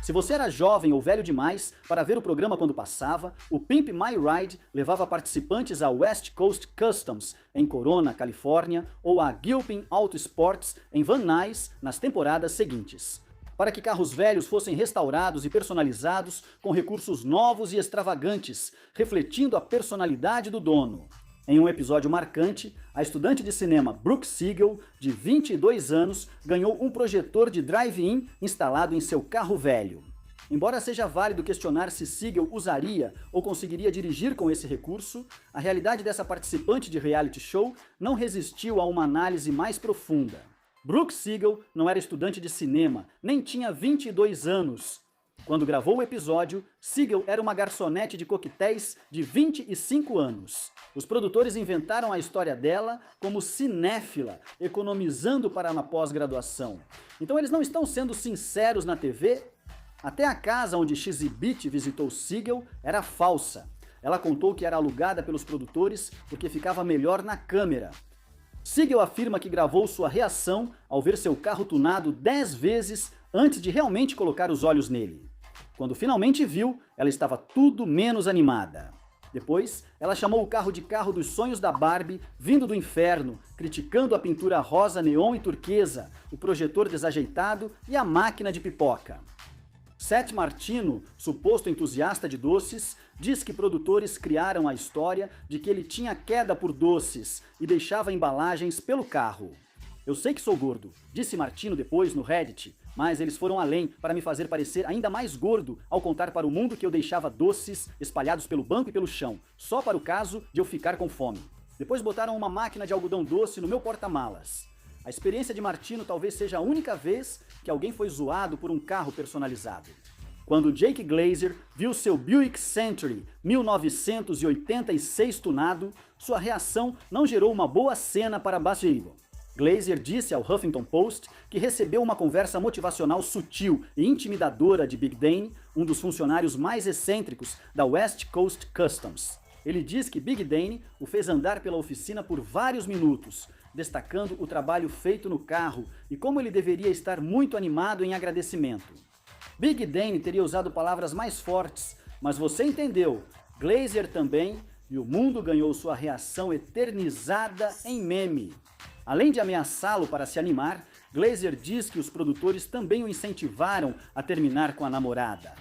Se você era jovem ou velho demais para ver o programa quando passava, o Pimp My Ride levava participantes à West Coast Customs, em Corona, Califórnia, ou a Gilpin Auto Sports, em Van Nuys, nas temporadas seguintes, para que carros velhos fossem restaurados e personalizados com recursos novos e extravagantes, refletindo a personalidade do dono. Em um episódio marcante, a estudante de cinema Brooke Siegel, de 22 anos, ganhou um projetor de drive-in instalado em seu carro velho. Embora seja válido questionar se Siegel usaria ou conseguiria dirigir com esse recurso, a realidade dessa participante de reality show não resistiu a uma análise mais profunda. Brooke Siegel não era estudante de cinema, nem tinha 22 anos. Quando gravou o episódio, Siegel era uma garçonete de coquetéis de 25 anos. Os produtores inventaram a história dela como cinéfila, economizando para uma pós-graduação. Então eles não estão sendo sinceros na TV? Até a casa onde Xzibit visitou Siegel era falsa. Ela contou que era alugada pelos produtores porque ficava melhor na câmera. Siegel afirma que gravou sua reação ao ver seu carro tunado 10 vezes antes de realmente colocar os olhos nele. Quando finalmente viu, ela estava tudo menos animada. Depois, ela chamou o carro de carro dos sonhos da Barbie, vindo do inferno, criticando a pintura rosa, neon e turquesa, o projetor desajeitado e a máquina de pipoca. Seth Martino, suposto entusiasta de doces, diz que produtores criaram a história de que ele tinha queda por doces e deixava embalagens pelo carro. Eu sei que sou gordo, disse Martino depois no Reddit, mas eles foram além para me fazer parecer ainda mais gordo ao contar para o mundo que eu deixava doces espalhados pelo banco e pelo chão, só para o caso de eu ficar com fome. Depois botaram uma máquina de algodão doce no meu porta-malas. A experiência de Martino talvez seja a única vez que alguém foi zoado por um carro personalizado. Quando Jake Glazer viu seu Buick Century 1986 tunado, sua reação não gerou uma boa cena para Basil. Glazer disse ao Huffington Post que recebeu uma conversa motivacional sutil e intimidadora de Big Danny, um dos funcionários mais excêntricos da West Coast Customs. Ele diz que Big Danny o fez andar pela oficina por vários minutos, destacando o trabalho feito no carro e como ele deveria estar muito animado em agradecimento. Big Danny teria usado palavras mais fortes, mas você entendeu, Glazer também, e o mundo ganhou sua reação eternizada em meme. Além de ameaçá-lo para se animar, Glazer diz que os produtores também o incentivaram a terminar com a namorada.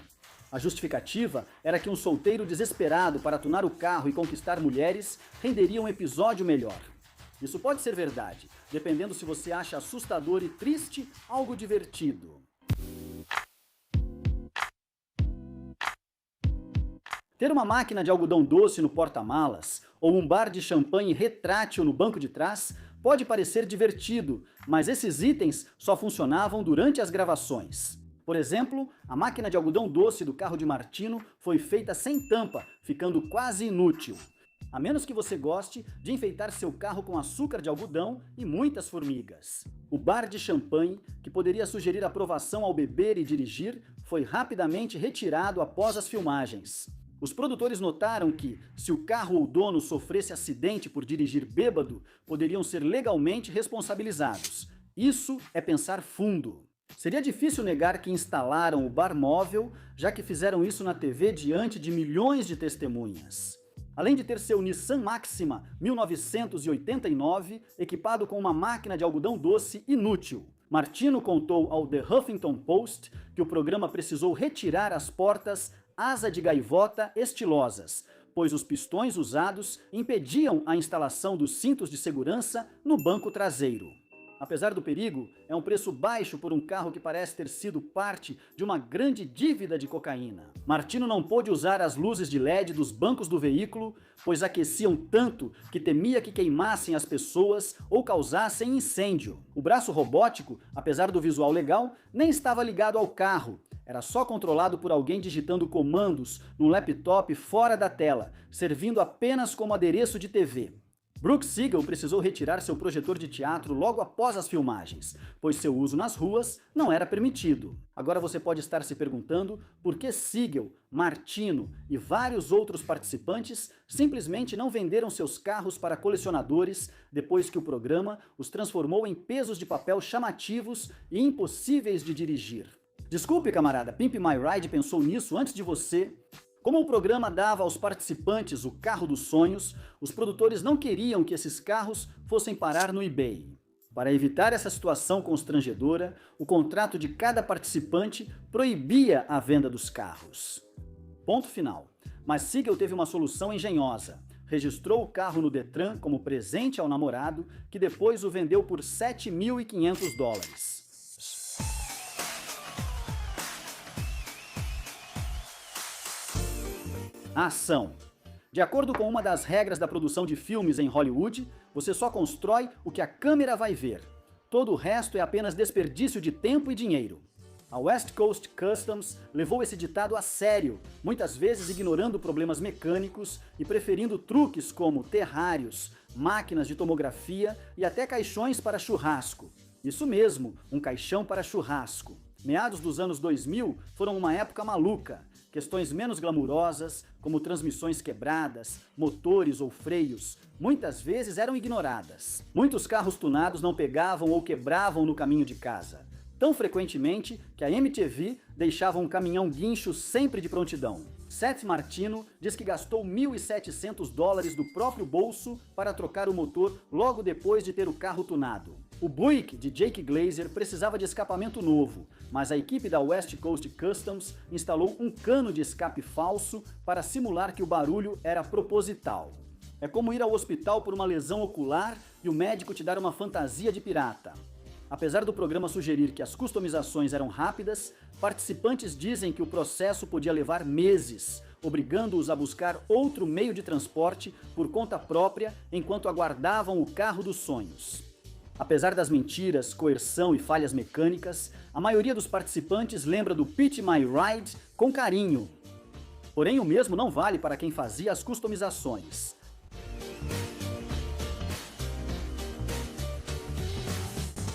A justificativa era que um solteiro desesperado para tunar o carro e conquistar mulheres renderia um episódio melhor. Isso pode ser verdade, dependendo se você acha assustador e triste algo divertido. Ter uma máquina de algodão doce no porta-malas ou um bar de champanhe retrátil no banco de trás pode parecer divertido, mas esses itens só funcionavam durante as gravações. Por exemplo, a máquina de algodão doce do carro de Martino foi feita sem tampa, ficando quase inútil. A menos que você goste de enfeitar seu carro com açúcar de algodão e muitas formigas. O bar de champanhe, que poderia sugerir aprovação ao beber e dirigir, foi rapidamente retirado após as filmagens. Os produtores notaram que, se o carro ou dono sofresse acidente por dirigir bêbado, poderiam ser legalmente responsabilizados. Isso é pensar fundo. Seria difícil negar que instalaram o bar móvel, já que fizeram isso na TV diante de milhões de testemunhas. Além de ter seu Nissan Maxima 1989 equipado com uma máquina de algodão doce inútil, Martino contou ao The Huffington Post que o programa precisou retirar as portas asa de gaivota estilosas, pois os pistões usados impediam a instalação dos cintos de segurança no banco traseiro. Apesar do perigo, é um preço baixo por um carro que parece ter sido parte de uma grande dívida de cocaína. Martino não pôde usar as luzes de LED dos bancos do veículo, pois aqueciam tanto que temia que queimassem as pessoas ou causassem incêndio. O braço robótico, apesar do visual legal, nem estava ligado ao carro. Era só controlado por alguém digitando comandos num laptop fora da tela, servindo apenas como adereço de TV. Brooke Siegel precisou retirar seu projetor de teatro logo após as filmagens, pois seu uso nas ruas não era permitido. Agora você pode estar se perguntando por que Siegel, Martino e vários outros participantes simplesmente não venderam seus carros para colecionadores depois que o programa os transformou em pesos de papel chamativos e impossíveis de dirigir. Desculpe, camarada, Pimp My Ride pensou nisso antes de você. Como o programa dava aos participantes o carro dos sonhos, os produtores não queriam que esses carros fossem parar no eBay. Para evitar essa situação constrangedora, o contrato de cada participante proibia a venda dos carros. Ponto final. Mas Siegel teve uma solução engenhosa. Registrou o carro no Detran como presente ao namorado, que depois o vendeu por $7.500. A ação. De acordo com uma das regras da produção de filmes em Hollywood, você só constrói o que a câmera vai ver. Todo o resto é apenas desperdício de tempo e dinheiro. A West Coast Customs levou esse ditado a sério, muitas vezes ignorando problemas mecânicos e preferindo truques como terrários, máquinas de tomografia e até caixões para churrasco. Isso mesmo, um caixão para churrasco. Meados dos anos 2000 foram uma época maluca. Questões menos glamurosas, como transmissões quebradas, motores ou freios, muitas vezes eram ignoradas. Muitos carros tunados não pegavam ou quebravam no caminho de casa, tão frequentemente que a MTV deixava um caminhão guincho sempre de prontidão. Seth Martino diz que gastou $1.700 do próprio bolso para trocar o motor logo depois de ter o carro tunado. O Buick de Jake Glazer precisava de escapamento novo, mas a equipe da West Coast Customs instalou um cano de escape falso para simular que o barulho era proposital. É como ir ao hospital por uma lesão ocular e o médico te dar uma fantasia de pirata. Apesar do programa sugerir que as customizações eram rápidas, participantes dizem que o processo podia levar meses, obrigando-os a buscar outro meio de transporte por conta própria enquanto aguardavam o carro dos sonhos. Apesar das mentiras, coerção e falhas mecânicas, a maioria dos participantes lembra do Pitch My Ride com carinho. Porém, o mesmo não vale para quem fazia as customizações.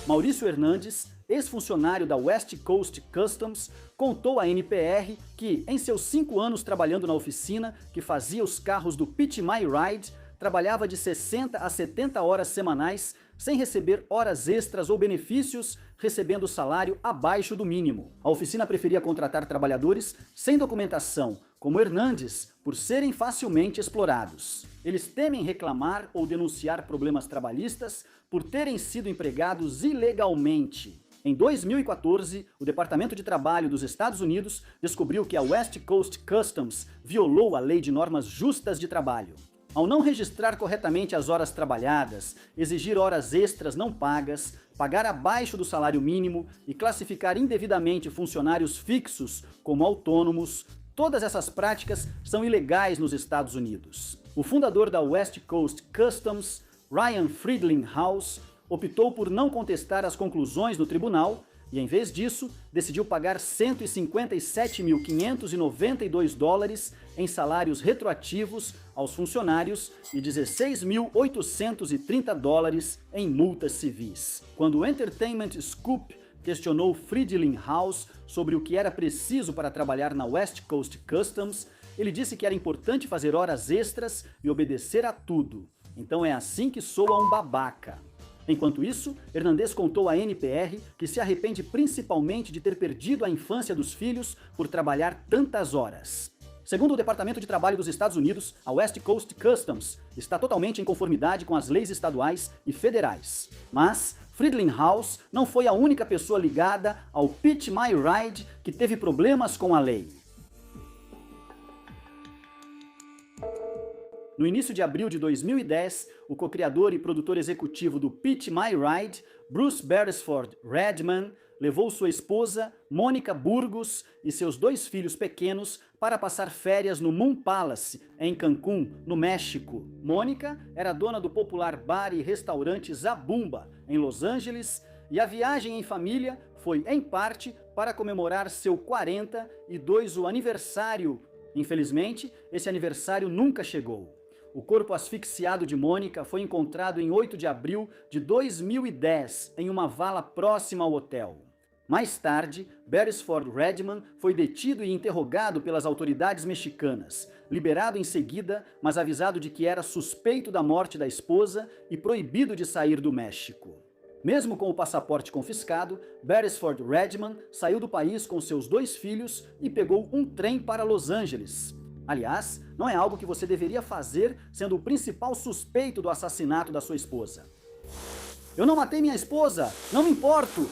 Maurício Hernandes, ex-funcionário da West Coast Customs, contou à NPR que, em seus 5 anos trabalhando na oficina que fazia os carros do Pitch My Ride, trabalhava de 60 a 70 horas semanais sem receber horas extras ou benefícios, recebendo salário abaixo do mínimo. A oficina preferia contratar trabalhadores sem documentação, como Hernandes, por serem facilmente explorados. Eles temem reclamar ou denunciar problemas trabalhistas por terem sido empregados ilegalmente. Em 2014, o Departamento de Trabalho dos Estados Unidos descobriu que a West Coast Customs violou a lei de normas justas de trabalho. Ao não registrar corretamente as horas trabalhadas, exigir horas extras não pagas, pagar abaixo do salário mínimo e classificar indevidamente funcionários fixos como autônomos, todas essas práticas são ilegais nos Estados Unidos. O fundador da West Coast Customs, Ryan Friedlinghaus, optou por não contestar as conclusões do tribunal e, em vez disso, decidiu pagar $157.592 em salários retroativos aos funcionários e $16.830 em multas civis. Quando o Entertainment Scoop questionou Friedlinghaus sobre o que era preciso para trabalhar na West Coast Customs, ele disse que era importante fazer horas extras e obedecer a tudo. Então é assim que soa um babaca. Enquanto isso, Hernandes contou à NPR que se arrepende principalmente de ter perdido a infância dos filhos por trabalhar tantas horas. Segundo o Departamento de Trabalho dos Estados Unidos, a West Coast Customs está totalmente em conformidade com as leis estaduais e federais. Mas Friedlinghaus não foi a única pessoa ligada ao Pitch My Ride que teve problemas com a lei. No início de abril de 2010, o co-criador e produtor executivo do Pitch My Ride, Bruce Beresford Redman, levou sua esposa, Mônica Burgos, e seus 2 filhos pequenos para passar férias no Moon Palace, em Cancún, no México. Mônica era dona do popular bar e restaurante Zabumba, em Los Angeles, e a viagem em família foi, em parte, para comemorar seu 42º aniversário. Infelizmente, esse aniversário nunca chegou. O corpo asfixiado de Mônica foi encontrado em 8 de abril de 2010, em uma vala próxima ao hotel. Mais tarde, Beresford Redman foi detido e interrogado pelas autoridades mexicanas, liberado em seguida, mas avisado de que era suspeito da morte da esposa e proibido de sair do México. Mesmo com o passaporte confiscado, Beresford Redman saiu do país com seus 2 filhos e pegou um trem para Los Angeles. Aliás, não é algo que você deveria fazer sendo o principal suspeito do assassinato da sua esposa. Eu não matei minha esposa, não me importo!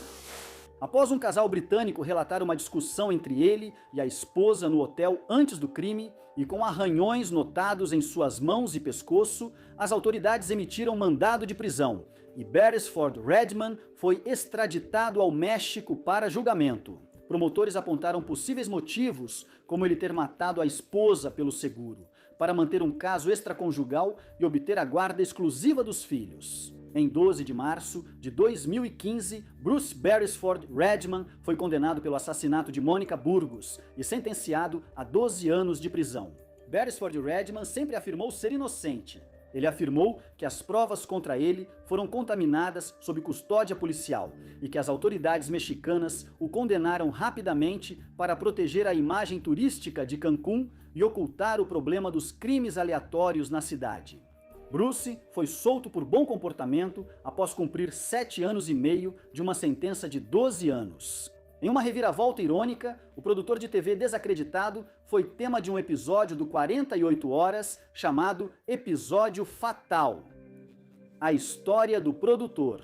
Após um casal britânico relatar uma discussão entre ele e a esposa no hotel antes do crime, e com arranhões notados em suas mãos e pescoço, as autoridades emitiram mandado de prisão, e Beresford Redman foi extraditado ao México para julgamento. Promotores apontaram possíveis motivos, como ele ter matado a esposa pelo seguro, para manter um caso extraconjugal e obter a guarda exclusiva dos filhos. Em 12 de março de 2015, Bruce Beresford Redman foi condenado pelo assassinato de Mônica Burgos e sentenciado a 12 anos de prisão. Beresford Redman sempre afirmou ser inocente. Ele afirmou que as provas contra ele foram contaminadas sob custódia policial e que as autoridades mexicanas o condenaram rapidamente para proteger a imagem turística de Cancún e ocultar o problema dos crimes aleatórios na cidade. Bruce foi solto por bom comportamento após cumprir 7 anos e meio de uma sentença de 12 anos. Em uma reviravolta irônica, o produtor de TV desacreditado foi tema de um episódio do 48 Horas chamado Episódio Fatal. A história do produtor.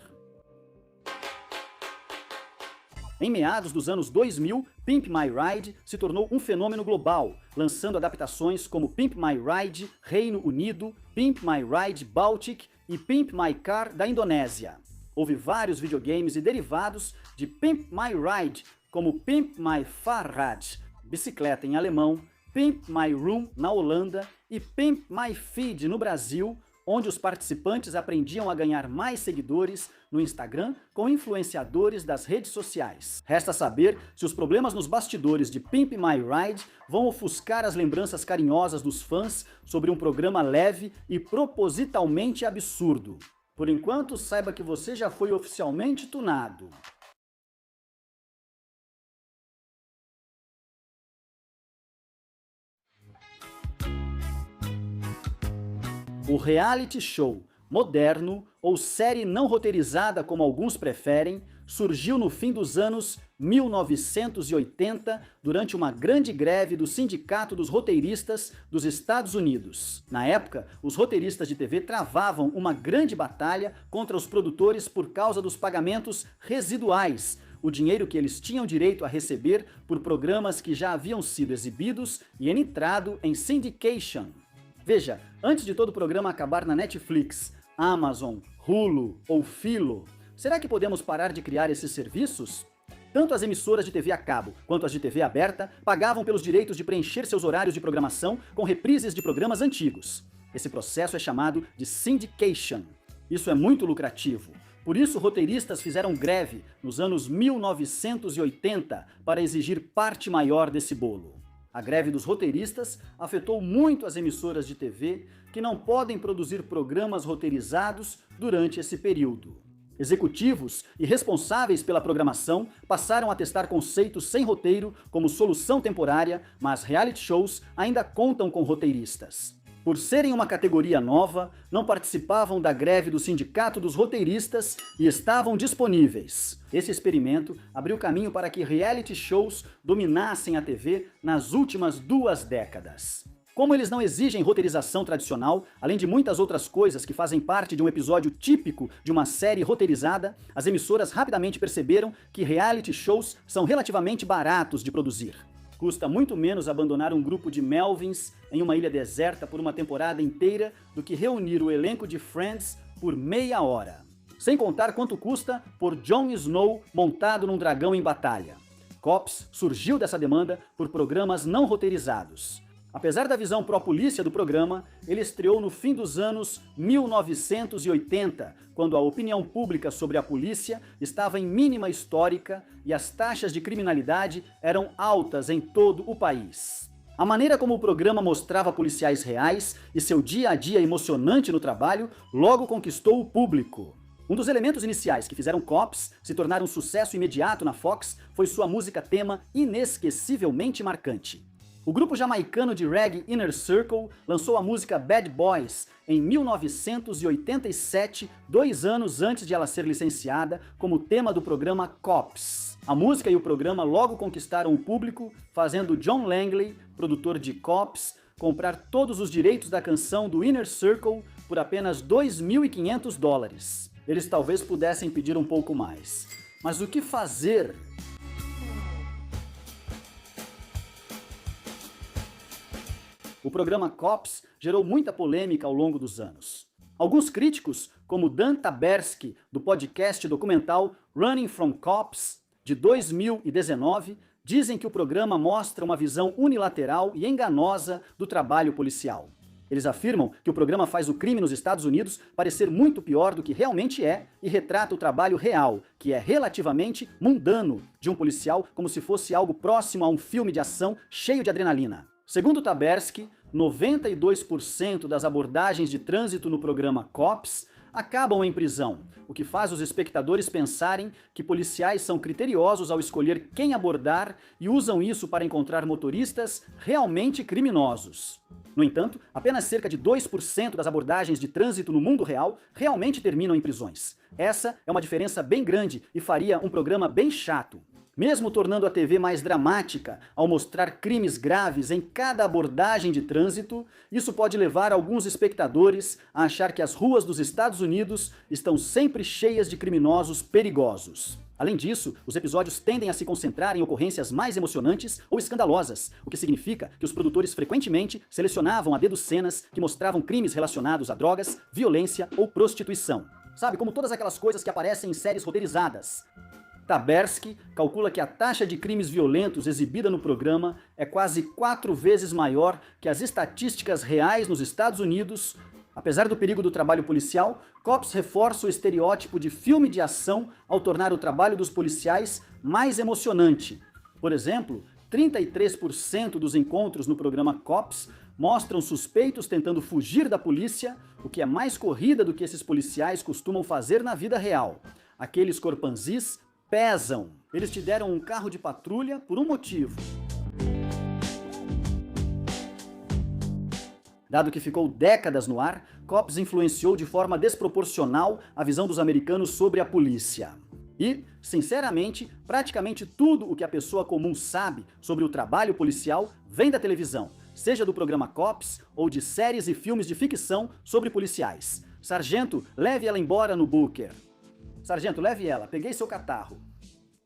Em meados dos anos 2000, Pimp My Ride se tornou um fenômeno global, lançando adaptações como Pimp My Ride Reino Unido, Pimp My Ride Baltic e Pimp My Car da Indonésia. Houve vários videogames e derivados de Pimp My Ride, como Pimp My Fahrrad, bicicleta em alemão, Pimp My Room na Holanda e Pimp My Feed no Brasil, onde os participantes aprendiam a ganhar mais seguidores no Instagram com influenciadores das redes sociais. Resta saber se os problemas nos bastidores de Pimp My Ride vão ofuscar as lembranças carinhosas dos fãs sobre um programa leve e propositalmente absurdo. Por enquanto, saiba que você já foi oficialmente tunado. O reality show, moderno ou série não roteirizada como alguns preferem, surgiu no fim dos anos 1980 durante uma grande greve do Sindicato dos Roteiristas dos Estados Unidos. Na época, os roteiristas de TV travavam uma grande batalha contra os produtores por causa dos pagamentos residuais, o dinheiro que eles tinham direito a receber por programas que já haviam sido exibidos e entrado em syndication. Veja, antes de todo o programa acabar na Netflix, Amazon, Hulu ou Philo, será que podemos parar de criar esses serviços? Tanto as emissoras de TV a cabo quanto as de TV aberta pagavam pelos direitos de preencher seus horários de programação com reprises de programas antigos. Esse processo é chamado de syndication. Isso é muito lucrativo. Por isso, roteiristas fizeram greve nos anos 1980 para exigir parte maior desse bolo. A greve dos roteiristas afetou muito as emissoras de TV, que não podem produzir programas roteirizados durante esse período. Executivos e responsáveis pela programação passaram a testar conceitos sem roteiro como solução temporária, mas reality shows ainda contam com roteiristas. Por serem uma categoria nova, não participavam da greve do Sindicato dos Roteiristas e estavam disponíveis. Esse experimento abriu caminho para que reality shows dominassem a TV nas últimas 2 décadas. Como eles não exigem roteirização tradicional, além de muitas outras coisas que fazem parte de um episódio típico de uma série roteirizada, as emissoras rapidamente perceberam que reality shows são relativamente baratos de produzir. Custa muito menos abandonar um grupo de Melvins em uma ilha deserta por uma temporada inteira do que reunir o elenco de Friends por meia hora. Sem contar quanto custa pôr Jon Snow montado num dragão em batalha. Cops surgiu dessa demanda por programas não roteirizados. Apesar da visão pró-polícia do programa, ele estreou no fim dos anos 1980, quando a opinião pública sobre a polícia estava em mínima histórica e as taxas de criminalidade eram altas em todo o país. A maneira como o programa mostrava policiais reais e seu dia a dia emocionante no trabalho logo conquistou o público. Um dos elementos iniciais que fizeram Cops se tornar um sucesso imediato na Fox foi sua música tema inesquecivelmente marcante. O grupo jamaicano de reggae Inner Circle lançou a música Bad Boys em 1987, 2 anos antes de ela ser licenciada como tema do programa Cops. A música e o programa logo conquistaram o público, fazendo John Langley, produtor de Cops, comprar todos os direitos da canção do Inner Circle por apenas $2.500. Eles talvez pudessem pedir um pouco mais. Mas o que fazer? O programa Cops gerou muita polêmica ao longo dos anos. Alguns críticos, como Dan Taberski, do podcast documental Running from Cops, de 2019, dizem que o programa mostra uma visão unilateral e enganosa do trabalho policial. Eles afirmam que o programa faz o crime nos Estados Unidos parecer muito pior do que realmente é e retrata o trabalho real, que é relativamente mundano, de um policial como se fosse algo próximo a um filme de ação cheio de adrenalina. Segundo Taberski, 92% das abordagens de trânsito no programa Cops acabam em prisão, o que faz os espectadores pensarem que policiais são criteriosos ao escolher quem abordar e usam isso para encontrar motoristas realmente criminosos. No entanto, apenas cerca de 2% das abordagens de trânsito no mundo real realmente terminam em prisões. Essa é uma diferença bem grande e faria um programa bem chato. Mesmo tornando a TV mais dramática ao mostrar crimes graves em cada abordagem de trânsito, isso pode levar alguns espectadores a achar que as ruas dos Estados Unidos estão sempre cheias de criminosos perigosos. Além disso, os episódios tendem a se concentrar em ocorrências mais emocionantes ou escandalosas, o que significa que os produtores frequentemente selecionavam a dedo cenas que mostravam crimes relacionados a drogas, violência ou prostituição. Sabe, como todas aquelas coisas que aparecem em séries roteirizadas. Taberski calcula que a taxa de crimes violentos exibida no programa é quase 4 vezes maior que as estatísticas reais nos Estados Unidos. Apesar do perigo do trabalho policial, Cops reforça o estereótipo de filme de ação ao tornar o trabalho dos policiais mais emocionante. Por exemplo, 33% dos encontros no programa Cops mostram suspeitos tentando fugir da polícia, o que é mais corrida do que esses policiais costumam fazer na vida real. Aqueles corpanzis pesam. Eles te deram um carro de patrulha por um motivo. Dado que ficou décadas no ar, Cops influenciou de forma desproporcional a visão dos americanos sobre a polícia. E, sinceramente, praticamente tudo o que a pessoa comum sabe sobre o trabalho policial vem da televisão, seja do programa Cops ou de séries e filmes de ficção sobre policiais. Sargento, leve ela embora no Booker. Sargento, leve ela, peguei seu catarro.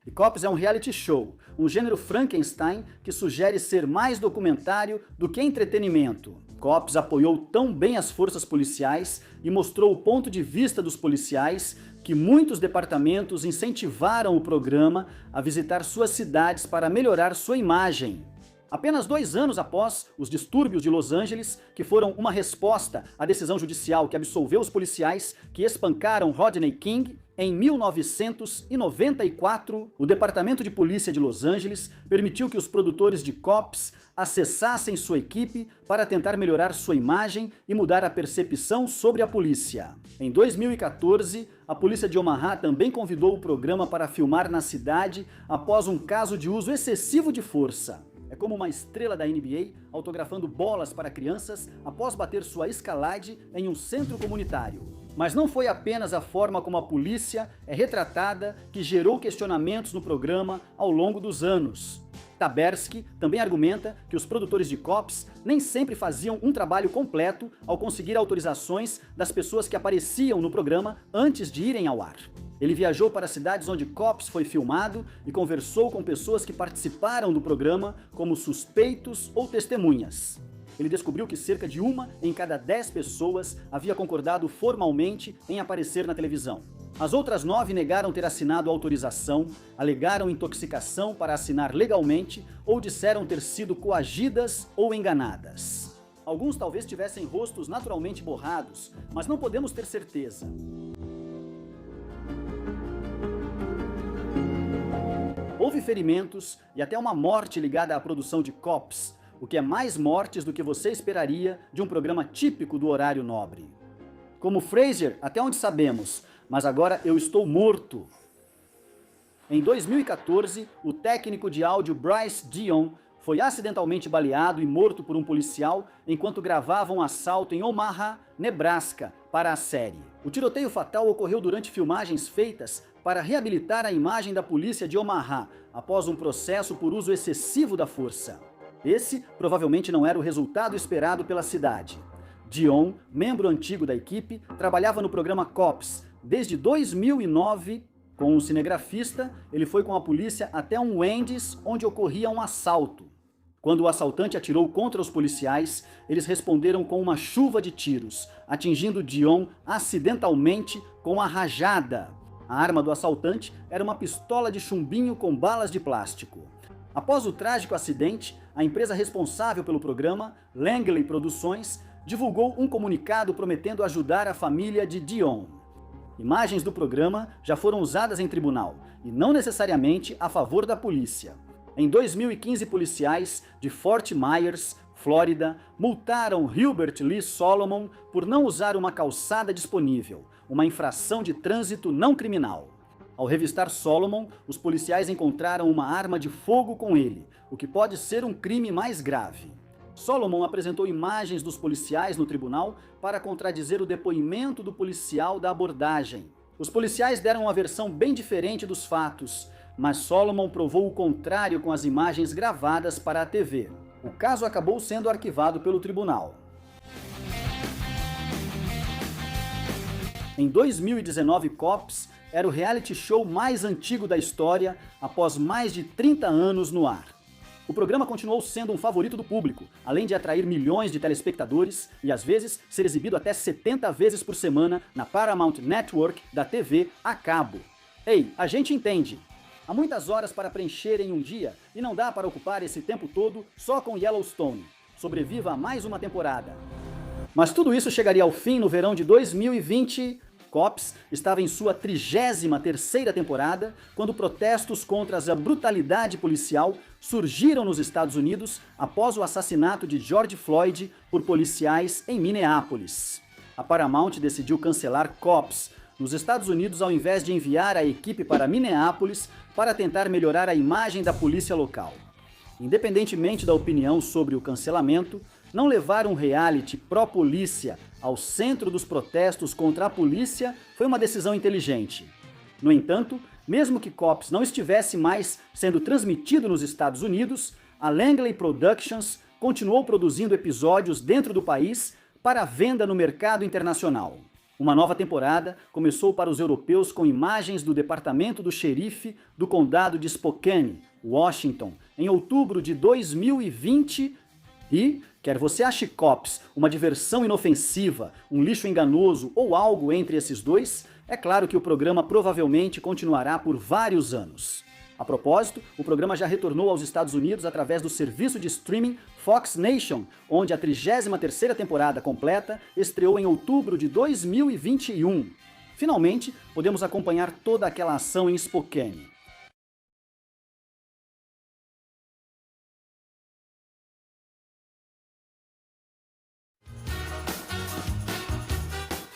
E Cops é um reality show, um gênero Frankenstein que sugere ser mais documentário do que entretenimento. Cops apoiou tão bem as forças policiais e mostrou o ponto de vista dos policiais que muitos departamentos incentivaram o programa a visitar suas cidades para melhorar sua imagem. Apenas 2 anos após os distúrbios de Los Angeles, que foram uma resposta à decisão judicial que absolveu os policiais que espancaram Rodney King, em 1994, o Departamento de Polícia de Los Angeles permitiu que os produtores de Cops acessassem sua equipe para tentar melhorar sua imagem e mudar a percepção sobre a polícia. Em 2014, a polícia de Omaha também convidou o programa para filmar na cidade após um caso de uso excessivo de força. É como uma estrela da NBA autografando bolas para crianças após bater sua escalade em um centro comunitário. Mas não foi apenas a forma como a polícia é retratada que gerou questionamentos no programa ao longo dos anos. Taberski também argumenta que os produtores de Cops nem sempre faziam um trabalho completo ao conseguir autorizações das pessoas que apareciam no programa antes de irem ao ar. Ele viajou para cidades onde Cops foi filmado e conversou com pessoas que participaram do programa como suspeitos ou testemunhas. Ele descobriu que cerca de 1 em cada 10 pessoas havia concordado formalmente em aparecer na televisão. As outras 9 negaram ter assinado autorização, alegaram intoxicação para assinar legalmente ou disseram ter sido coagidas ou enganadas. Alguns talvez tivessem rostos naturalmente borrados, mas não podemos ter certeza. Houve ferimentos e até uma morte ligada à produção de Cops, o que é mais mortes do que você esperaria de um programa típico do horário nobre. Como Frasier, até onde sabemos, mas agora eu estou morto. Em 2014, o técnico de áudio Bryce Dion foi acidentalmente baleado e morto por um policial enquanto gravava um assalto em Omaha, Nebraska, para a série. O tiroteio fatal ocorreu durante filmagens feitas para reabilitar a imagem da polícia de Omaha, após um processo por uso excessivo da força. Esse provavelmente não era o resultado esperado pela cidade. Dion, membro antigo da equipe, trabalhava no programa Cops desde 2009. Com um cinegrafista, ele foi com a polícia até um Wendy's onde ocorria um assalto. Quando o assaltante atirou contra os policiais, eles responderam com uma chuva de tiros, atingindo Dion acidentalmente com a rajada. A arma do assaltante era uma pistola de chumbinho com balas de plástico. Após o trágico acidente, a empresa responsável pelo programa, Langley Produções, divulgou um comunicado prometendo ajudar a família de Dion. Imagens do programa já foram usadas em tribunal, e não necessariamente a favor da polícia. Em 2015, policiais de Fort Myers, Flórida, multaram Hubert Lee Solomon por não usar uma calçada disponível, uma infração de trânsito não criminal. Ao revistar Solomon, os policiais encontraram uma arma de fogo com ele, o que pode ser um crime mais grave. Solomon apresentou imagens dos policiais no tribunal para contradizer o depoimento do policial da abordagem. Os policiais deram uma versão bem diferente dos fatos, mas Solomon provou o contrário com as imagens gravadas para a TV. O caso acabou sendo arquivado pelo tribunal. Em 2019, Cops era o reality show mais antigo da história, após mais de 30 anos no ar. O programa continuou sendo um favorito do público, além de atrair milhões de telespectadores e, às vezes, ser exibido até 70 vezes por semana na Paramount Network da TV a cabo. Ei, a gente entende! Há muitas horas para preencher em um dia e não dá para ocupar esse tempo todo só com Yellowstone. Sobreviva a mais uma temporada. Mas tudo isso chegaria ao fim no verão de 2020. Cops estava em sua 33ª temporada, quando protestos contra a brutalidade policial surgiram nos Estados Unidos após o assassinato de George Floyd por policiais em Minneapolis. A Paramount decidiu cancelar Cops nos Estados Unidos ao invés de enviar a equipe para Minneapolis para tentar melhorar a imagem da polícia local. Independentemente da opinião sobre o cancelamento, não levar um reality pró-polícia ao centro dos protestos contra a polícia foi uma decisão inteligente. No entanto, mesmo que Cops não estivesse mais sendo transmitido nos Estados Unidos, a Langley Productions continuou produzindo episódios dentro do país para venda no mercado internacional. Uma nova temporada começou para os europeus com imagens do departamento do xerife do condado de Spokane, Washington, em outubro de 2020 e, quer você ache Cops uma diversão inofensiva, um lixo enganoso ou algo entre esses dois, é claro que o programa provavelmente continuará por vários anos. A propósito, o programa já retornou aos Estados Unidos através do serviço de streaming Fox Nation, onde a 33ª temporada completa estreou em outubro de 2021. Finalmente, podemos acompanhar toda aquela ação em Spokane.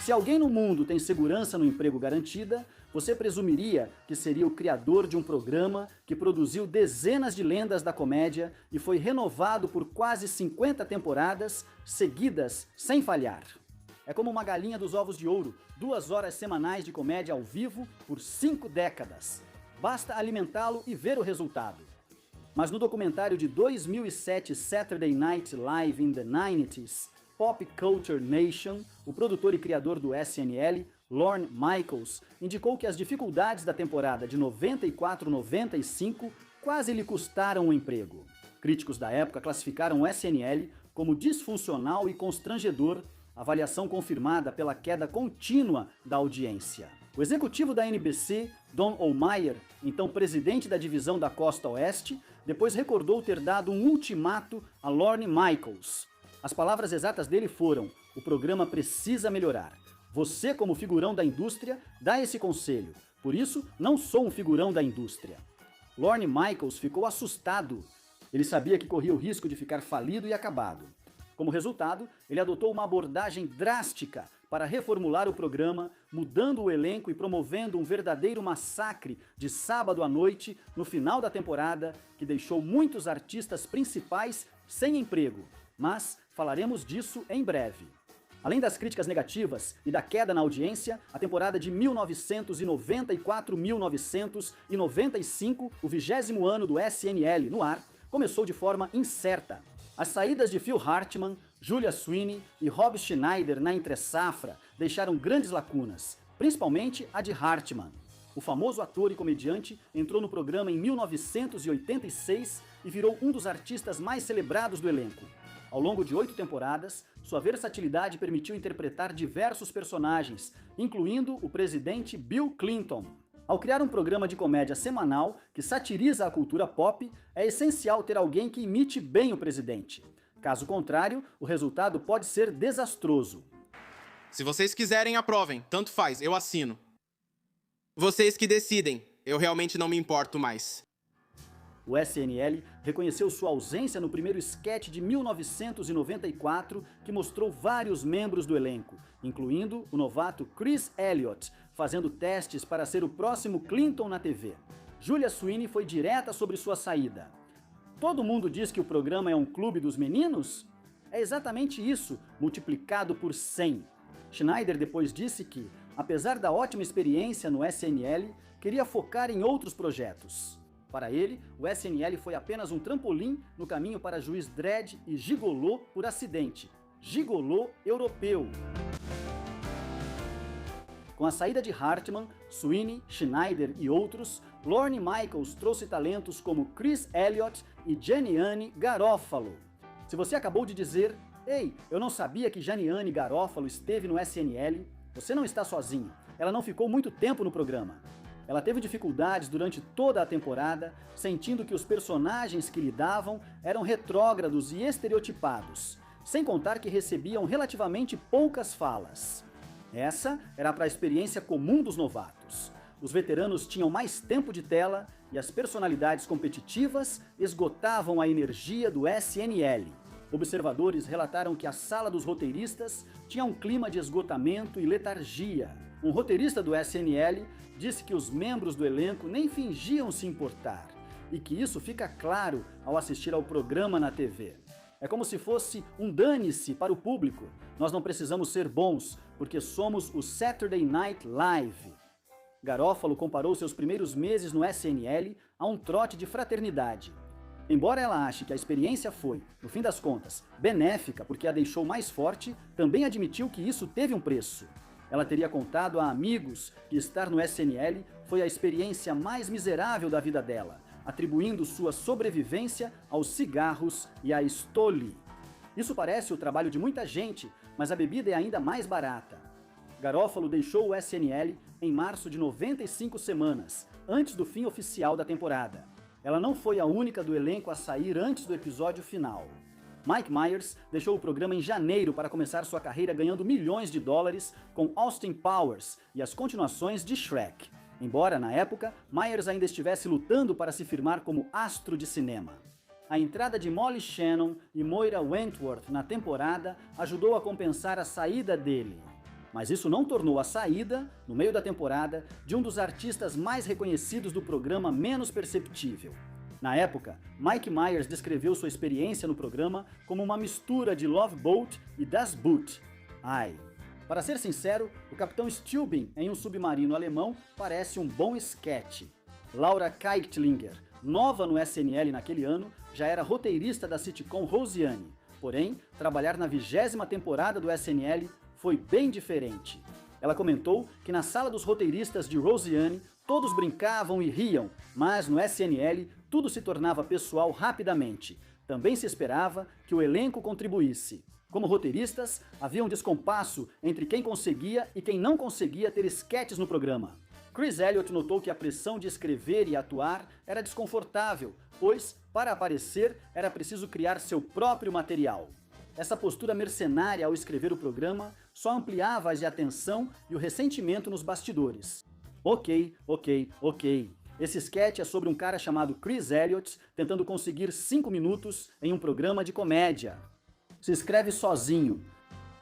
Se alguém no mundo tem segurança no emprego garantida, você presumiria que seria o criador de um programa que produziu dezenas de lendas da comédia e foi renovado por quase 50 temporadas seguidas sem falhar. É como uma galinha dos ovos de ouro, 2 horas semanais de comédia ao vivo por 5 décadas. Basta alimentá-lo e ver o resultado. Mas no documentário de 2007 Saturday Night Live in the 90s, Pop Culture Nation, o produtor e criador do SNL, Lorne Michaels, indicou que as dificuldades da temporada de 94-95 quase lhe custaram o emprego. Críticos da época classificaram o SNL como disfuncional e constrangedor, avaliação confirmada pela queda contínua da audiência. O executivo da NBC, Don Ohlmeyer, então presidente da divisão da Costa Oeste, depois recordou ter dado um ultimato a Lorne Michaels. As palavras exatas dele foram: o programa precisa melhorar. Você, como figurão da indústria, dá esse conselho. Por isso, não sou um figurão da indústria. Lorne Michaels ficou assustado. Ele sabia que corria o risco de ficar falido e acabado. Como resultado, ele adotou uma abordagem drástica para reformular o programa, mudando o elenco e promovendo um verdadeiro massacre de sábado à noite no final da temporada, que deixou muitos artistas principais sem emprego. Mas falaremos disso em breve. Além das críticas negativas e da queda na audiência, a temporada de 1994-1995, o 20º ano do SNL no ar, começou de forma incerta. As saídas de Phil Hartman, Julia Sweeney e Rob Schneider na entre-safra deixaram grandes lacunas, principalmente a de Hartman. O famoso ator e comediante entrou no programa em 1986 e virou um dos artistas mais celebrados do elenco. Ao longo de 8 temporadas, sua versatilidade permitiu interpretar diversos personagens, incluindo o presidente Bill Clinton. Ao criar um programa de comédia semanal que satiriza a cultura pop, é essencial ter alguém que imite bem o presidente. Caso contrário, o resultado pode ser desastroso. Se vocês quiserem, aprovem. Tanto faz, eu assino. Vocês que decidem. Eu realmente não me importo mais. O SNL reconheceu sua ausência no primeiro sketch de 1994, que mostrou vários membros do elenco, incluindo o novato Chris Elliott, fazendo testes para ser o próximo Clinton na TV. Julia Sweeney foi direta sobre sua saída. Todo mundo diz que o programa é um clube dos meninos? É exatamente isso, multiplicado por 100. Schneider depois disse que, apesar da ótima experiência no SNL, queria focar em outros projetos. Para ele, o SNL foi apenas um trampolim no caminho para Juiz Dredd e gigolô por acidente. Gigolô europeu. Com a saída de Hartman, Sweeney, Schneider e outros, Lorne Michaels trouxe talentos como Chris Elliott e Gianni Garofalo. Se você acabou de dizer, "Ei, eu não sabia que Gianni Garofalo esteve no SNL", você não está sozinho. Ela não ficou muito tempo no programa. Ela teve dificuldades durante toda a temporada, sentindo que os personagens que lidavam eram retrógrados e estereotipados, sem contar que recebiam relativamente poucas falas. Essa era para a experiência comum dos novatos. Os veteranos tinham mais tempo de tela e as personalidades competitivas esgotavam a energia do SNL. Observadores relataram que a sala dos roteiristas tinha um clima de esgotamento e letargia. Um roteirista do SNL disse que os membros do elenco nem fingiam se importar, e que isso fica claro ao assistir ao programa na TV. É como se fosse um dane-se para o público. Nós não precisamos ser bons, porque somos o Saturday Night Live. Garofalo comparou seus primeiros meses no SNL a um trote de fraternidade. Embora ela ache que a experiência foi, no fim das contas, benéfica porque a deixou mais forte, também admitiu que isso teve um preço. Ela teria contado a amigos que estar no SNL foi a experiência mais miserável da vida dela, atribuindo sua sobrevivência aos cigarros e à Stoli. Isso parece o trabalho de muita gente, mas a bebida é ainda mais barata. Garofalo deixou o SNL em março de 95 semanas, antes do fim oficial da temporada. Ela não foi a única do elenco a sair antes do episódio final. Mike Myers deixou o programa em janeiro para começar sua carreira ganhando milhões de dólares com Austin Powers e as continuações de Shrek. Embora, na época, Myers ainda estivesse lutando para se firmar como astro de cinema. A entrada de Molly Shannon e Moira Wentworth na temporada ajudou a compensar a saída dele. Mas isso não tornou a saída, no meio da temporada, de um dos artistas mais reconhecidos do programa menos perceptível. Na época, Mike Myers descreveu sua experiência no programa como uma mistura de Love Boat e Das Boot. Ai. Para ser sincero, o Capitão Stubing em um submarino alemão parece um bom esquete. Laura Keichtlinger, nova no SNL naquele ano, já era roteirista da sitcom Roseanne. Porém, trabalhar na 20ª temporada do SNL foi bem diferente. Ela comentou que na sala dos roteiristas de Roseanne, todos brincavam e riam, mas no SNL tudo se tornava pessoal rapidamente. Também se esperava que o elenco contribuísse. Como roteiristas, havia um descompasso entre quem conseguia e quem não conseguia ter esquetes no programa. Chris Elliott notou que a pressão de escrever e atuar era desconfortável, pois, para aparecer, era preciso criar seu próprio material. Essa postura mercenária ao escrever o programa só ampliava as de atenção e o ressentimento nos bastidores. Ok. Esse sketch é sobre um cara chamado Chris Elliott tentando conseguir 5 minutos em um programa de comédia. Se escreve sozinho.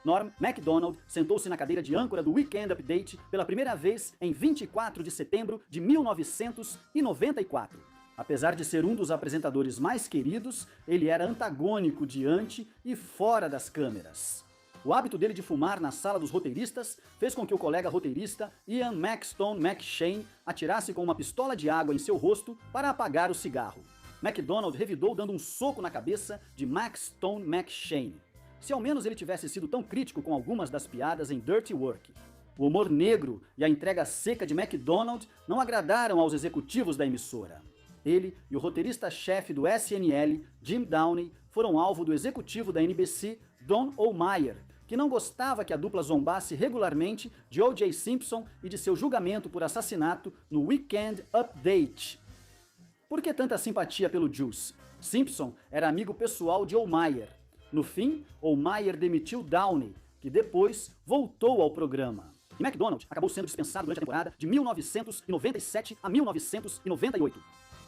Norm Macdonald sentou-se na cadeira de âncora do Weekend Update pela primeira vez em 24 de setembro de 1994. Apesar de ser um dos apresentadores mais queridos, ele era antagônico diante e fora das câmeras. O hábito dele de fumar na sala dos roteiristas fez com que o colega roteirista Ian Maxtone McShane atirasse com uma pistola de água em seu rosto para apagar o cigarro. MacDonald revidou dando um soco na cabeça de Maxtone McShane. Se ao menos ele tivesse sido tão crítico com algumas das piadas em Dirty Work. O humor negro e a entrega seca de MacDonald não agradaram aos executivos da emissora. Ele e o roteirista-chefe do SNL, Jim Downey, foram alvo do executivo da NBC, Don O'Meara, que não gostava que a dupla zombasse regularmente de O.J. Simpson e de seu julgamento por assassinato no Weekend Update. Por que tanta simpatia pelo Juice? Simpson era amigo pessoal de O'Meara. No fim, O'Meara demitiu Downey, que depois voltou ao programa. E MacDonald acabou sendo dispensado durante a temporada de 1997 a 1998.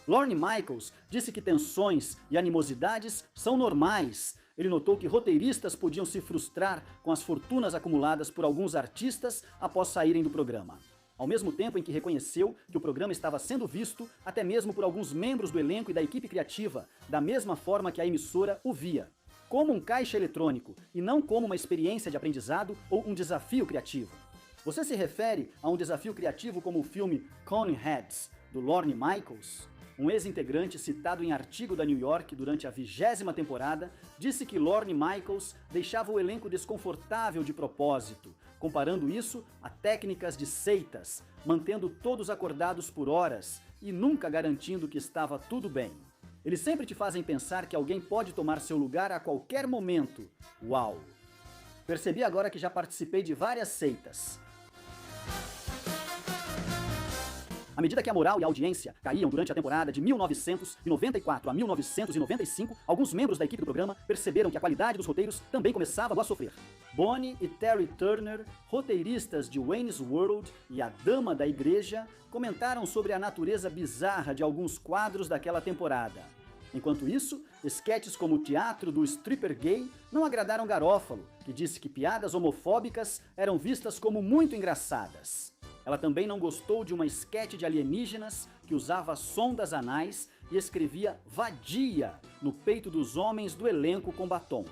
Lorne Michaels disse que tensões e animosidades são normais. Ele notou que roteiristas podiam se frustrar com as fortunas acumuladas por alguns artistas após saírem do programa. Ao mesmo tempo em que reconheceu que o programa estava sendo visto até mesmo por alguns membros do elenco e da equipe criativa, da mesma forma que a emissora o via, como um caixa eletrônico e não como uma experiência de aprendizado ou um desafio criativo. Você se refere a um desafio criativo como o filme Coneheads, do Lorne Michaels? Um ex-integrante citado em artigo da New York durante a 20ª temporada disse que Lorne Michaels deixava o elenco desconfortável de propósito, comparando isso a técnicas de seitas, mantendo todos acordados por horas e nunca garantindo que estava tudo bem. Eles sempre te fazem pensar que alguém pode tomar seu lugar a qualquer momento. Uau! Percebi agora que já participei de várias seitas. À medida que a moral e a audiência caíam durante a temporada de 1994 a 1995, alguns membros da equipe do programa perceberam que a qualidade dos roteiros também começava a sofrer. Bonnie e Terry Turner, roteiristas de Wayne's World e A Dama da Igreja, comentaram sobre a natureza bizarra de alguns quadros daquela temporada. Enquanto isso, esquetes como o Teatro do Stripper Gay não agradaram Garofalo, que disse que piadas homofóbicas eram vistas como muito engraçadas. Ela também não gostou de uma esquete de alienígenas que usava sondas anais e escrevia vadia no peito dos homens do elenco com batom.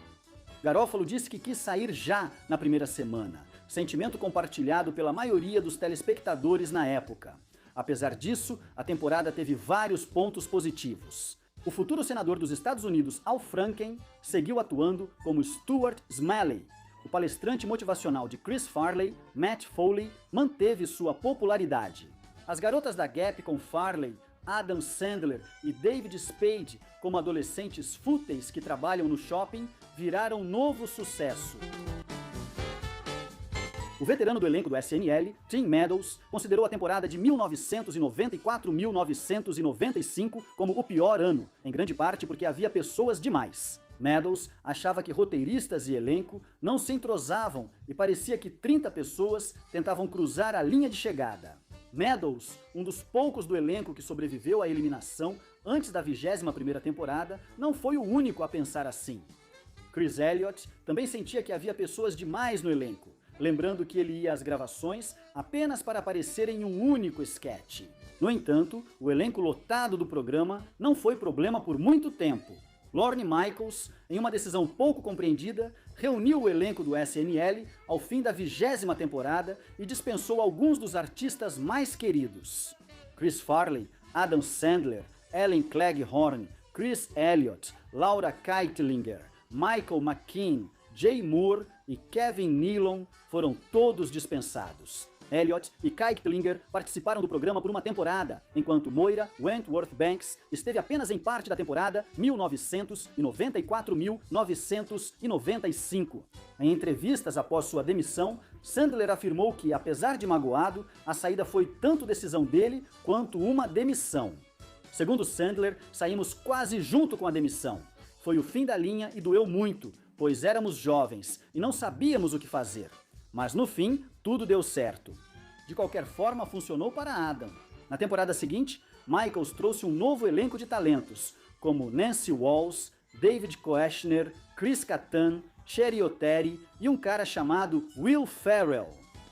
Garofalo disse que quis sair já na primeira semana, sentimento compartilhado pela maioria dos telespectadores na época. Apesar disso, a temporada teve vários pontos positivos. O futuro senador dos Estados Unidos, Al Franken, seguiu atuando como Stuart Smalley. O palestrante motivacional de Chris Farley, Matt Foley, manteve sua popularidade. As garotas da Gap com Farley, Adam Sandler e David Spade como adolescentes fúteis que trabalham no shopping viraram novo sucesso. O veterano do elenco do SNL, Tim Meadows, considerou a temporada de 1994-1995 como o pior ano, em grande parte porque havia pessoas demais. Meadows achava que roteiristas e elenco não se entrosavam e parecia que 30 pessoas tentavam cruzar a linha de chegada. Meadows, um dos poucos do elenco que sobreviveu à eliminação antes da 21ª temporada, não foi o único a pensar assim. Chris Elliott também sentia que havia pessoas demais no elenco, lembrando que ele ia às gravações apenas para aparecer em um único esquete. No entanto, o elenco lotado do programa não foi problema por muito tempo. Lorne Michaels, em uma decisão pouco compreendida, reuniu o elenco do SNL ao fim da 20ª temporada e dispensou alguns dos artistas mais queridos. Chris Farley, Adam Sandler, Ellen Cleghorn, Chris Elliott, Laura Keitlinger, Michael McKean, Jay Moore e Kevin Nealon foram todos dispensados. Elliott e Keitlinger participaram do programa por uma temporada, enquanto Moira Wentworth Banks esteve apenas em parte da temporada 1994-1995. Em entrevistas após sua demissão, Sandler afirmou que, apesar de magoado, a saída foi tanto decisão dele quanto uma demissão. Segundo Sandler, saímos quase junto com a demissão. Foi o fim da linha e doeu muito, pois éramos jovens e não sabíamos o que fazer. Mas no fim, tudo deu certo. De qualquer forma, funcionou para Adam. Na temporada seguinte, Michaels trouxe um novo elenco de talentos, como Nancy Walls, David Koechner, Chris Kattan, Cherioteri e um cara chamado Will Ferrell.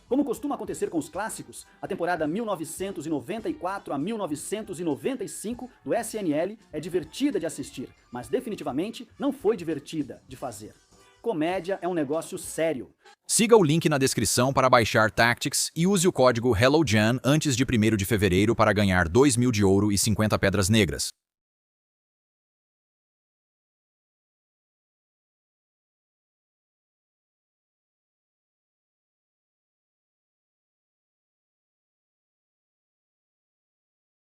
Como costuma acontecer com os clássicos, a temporada 1994 a 1995 do SNL é divertida de assistir, mas definitivamente não foi divertida de fazer. Comédia é um negócio sério. Siga o link na descrição para baixar Tactics e use o código HelloJan antes de 1º de fevereiro para ganhar 2.000 de ouro e 50 pedras negras.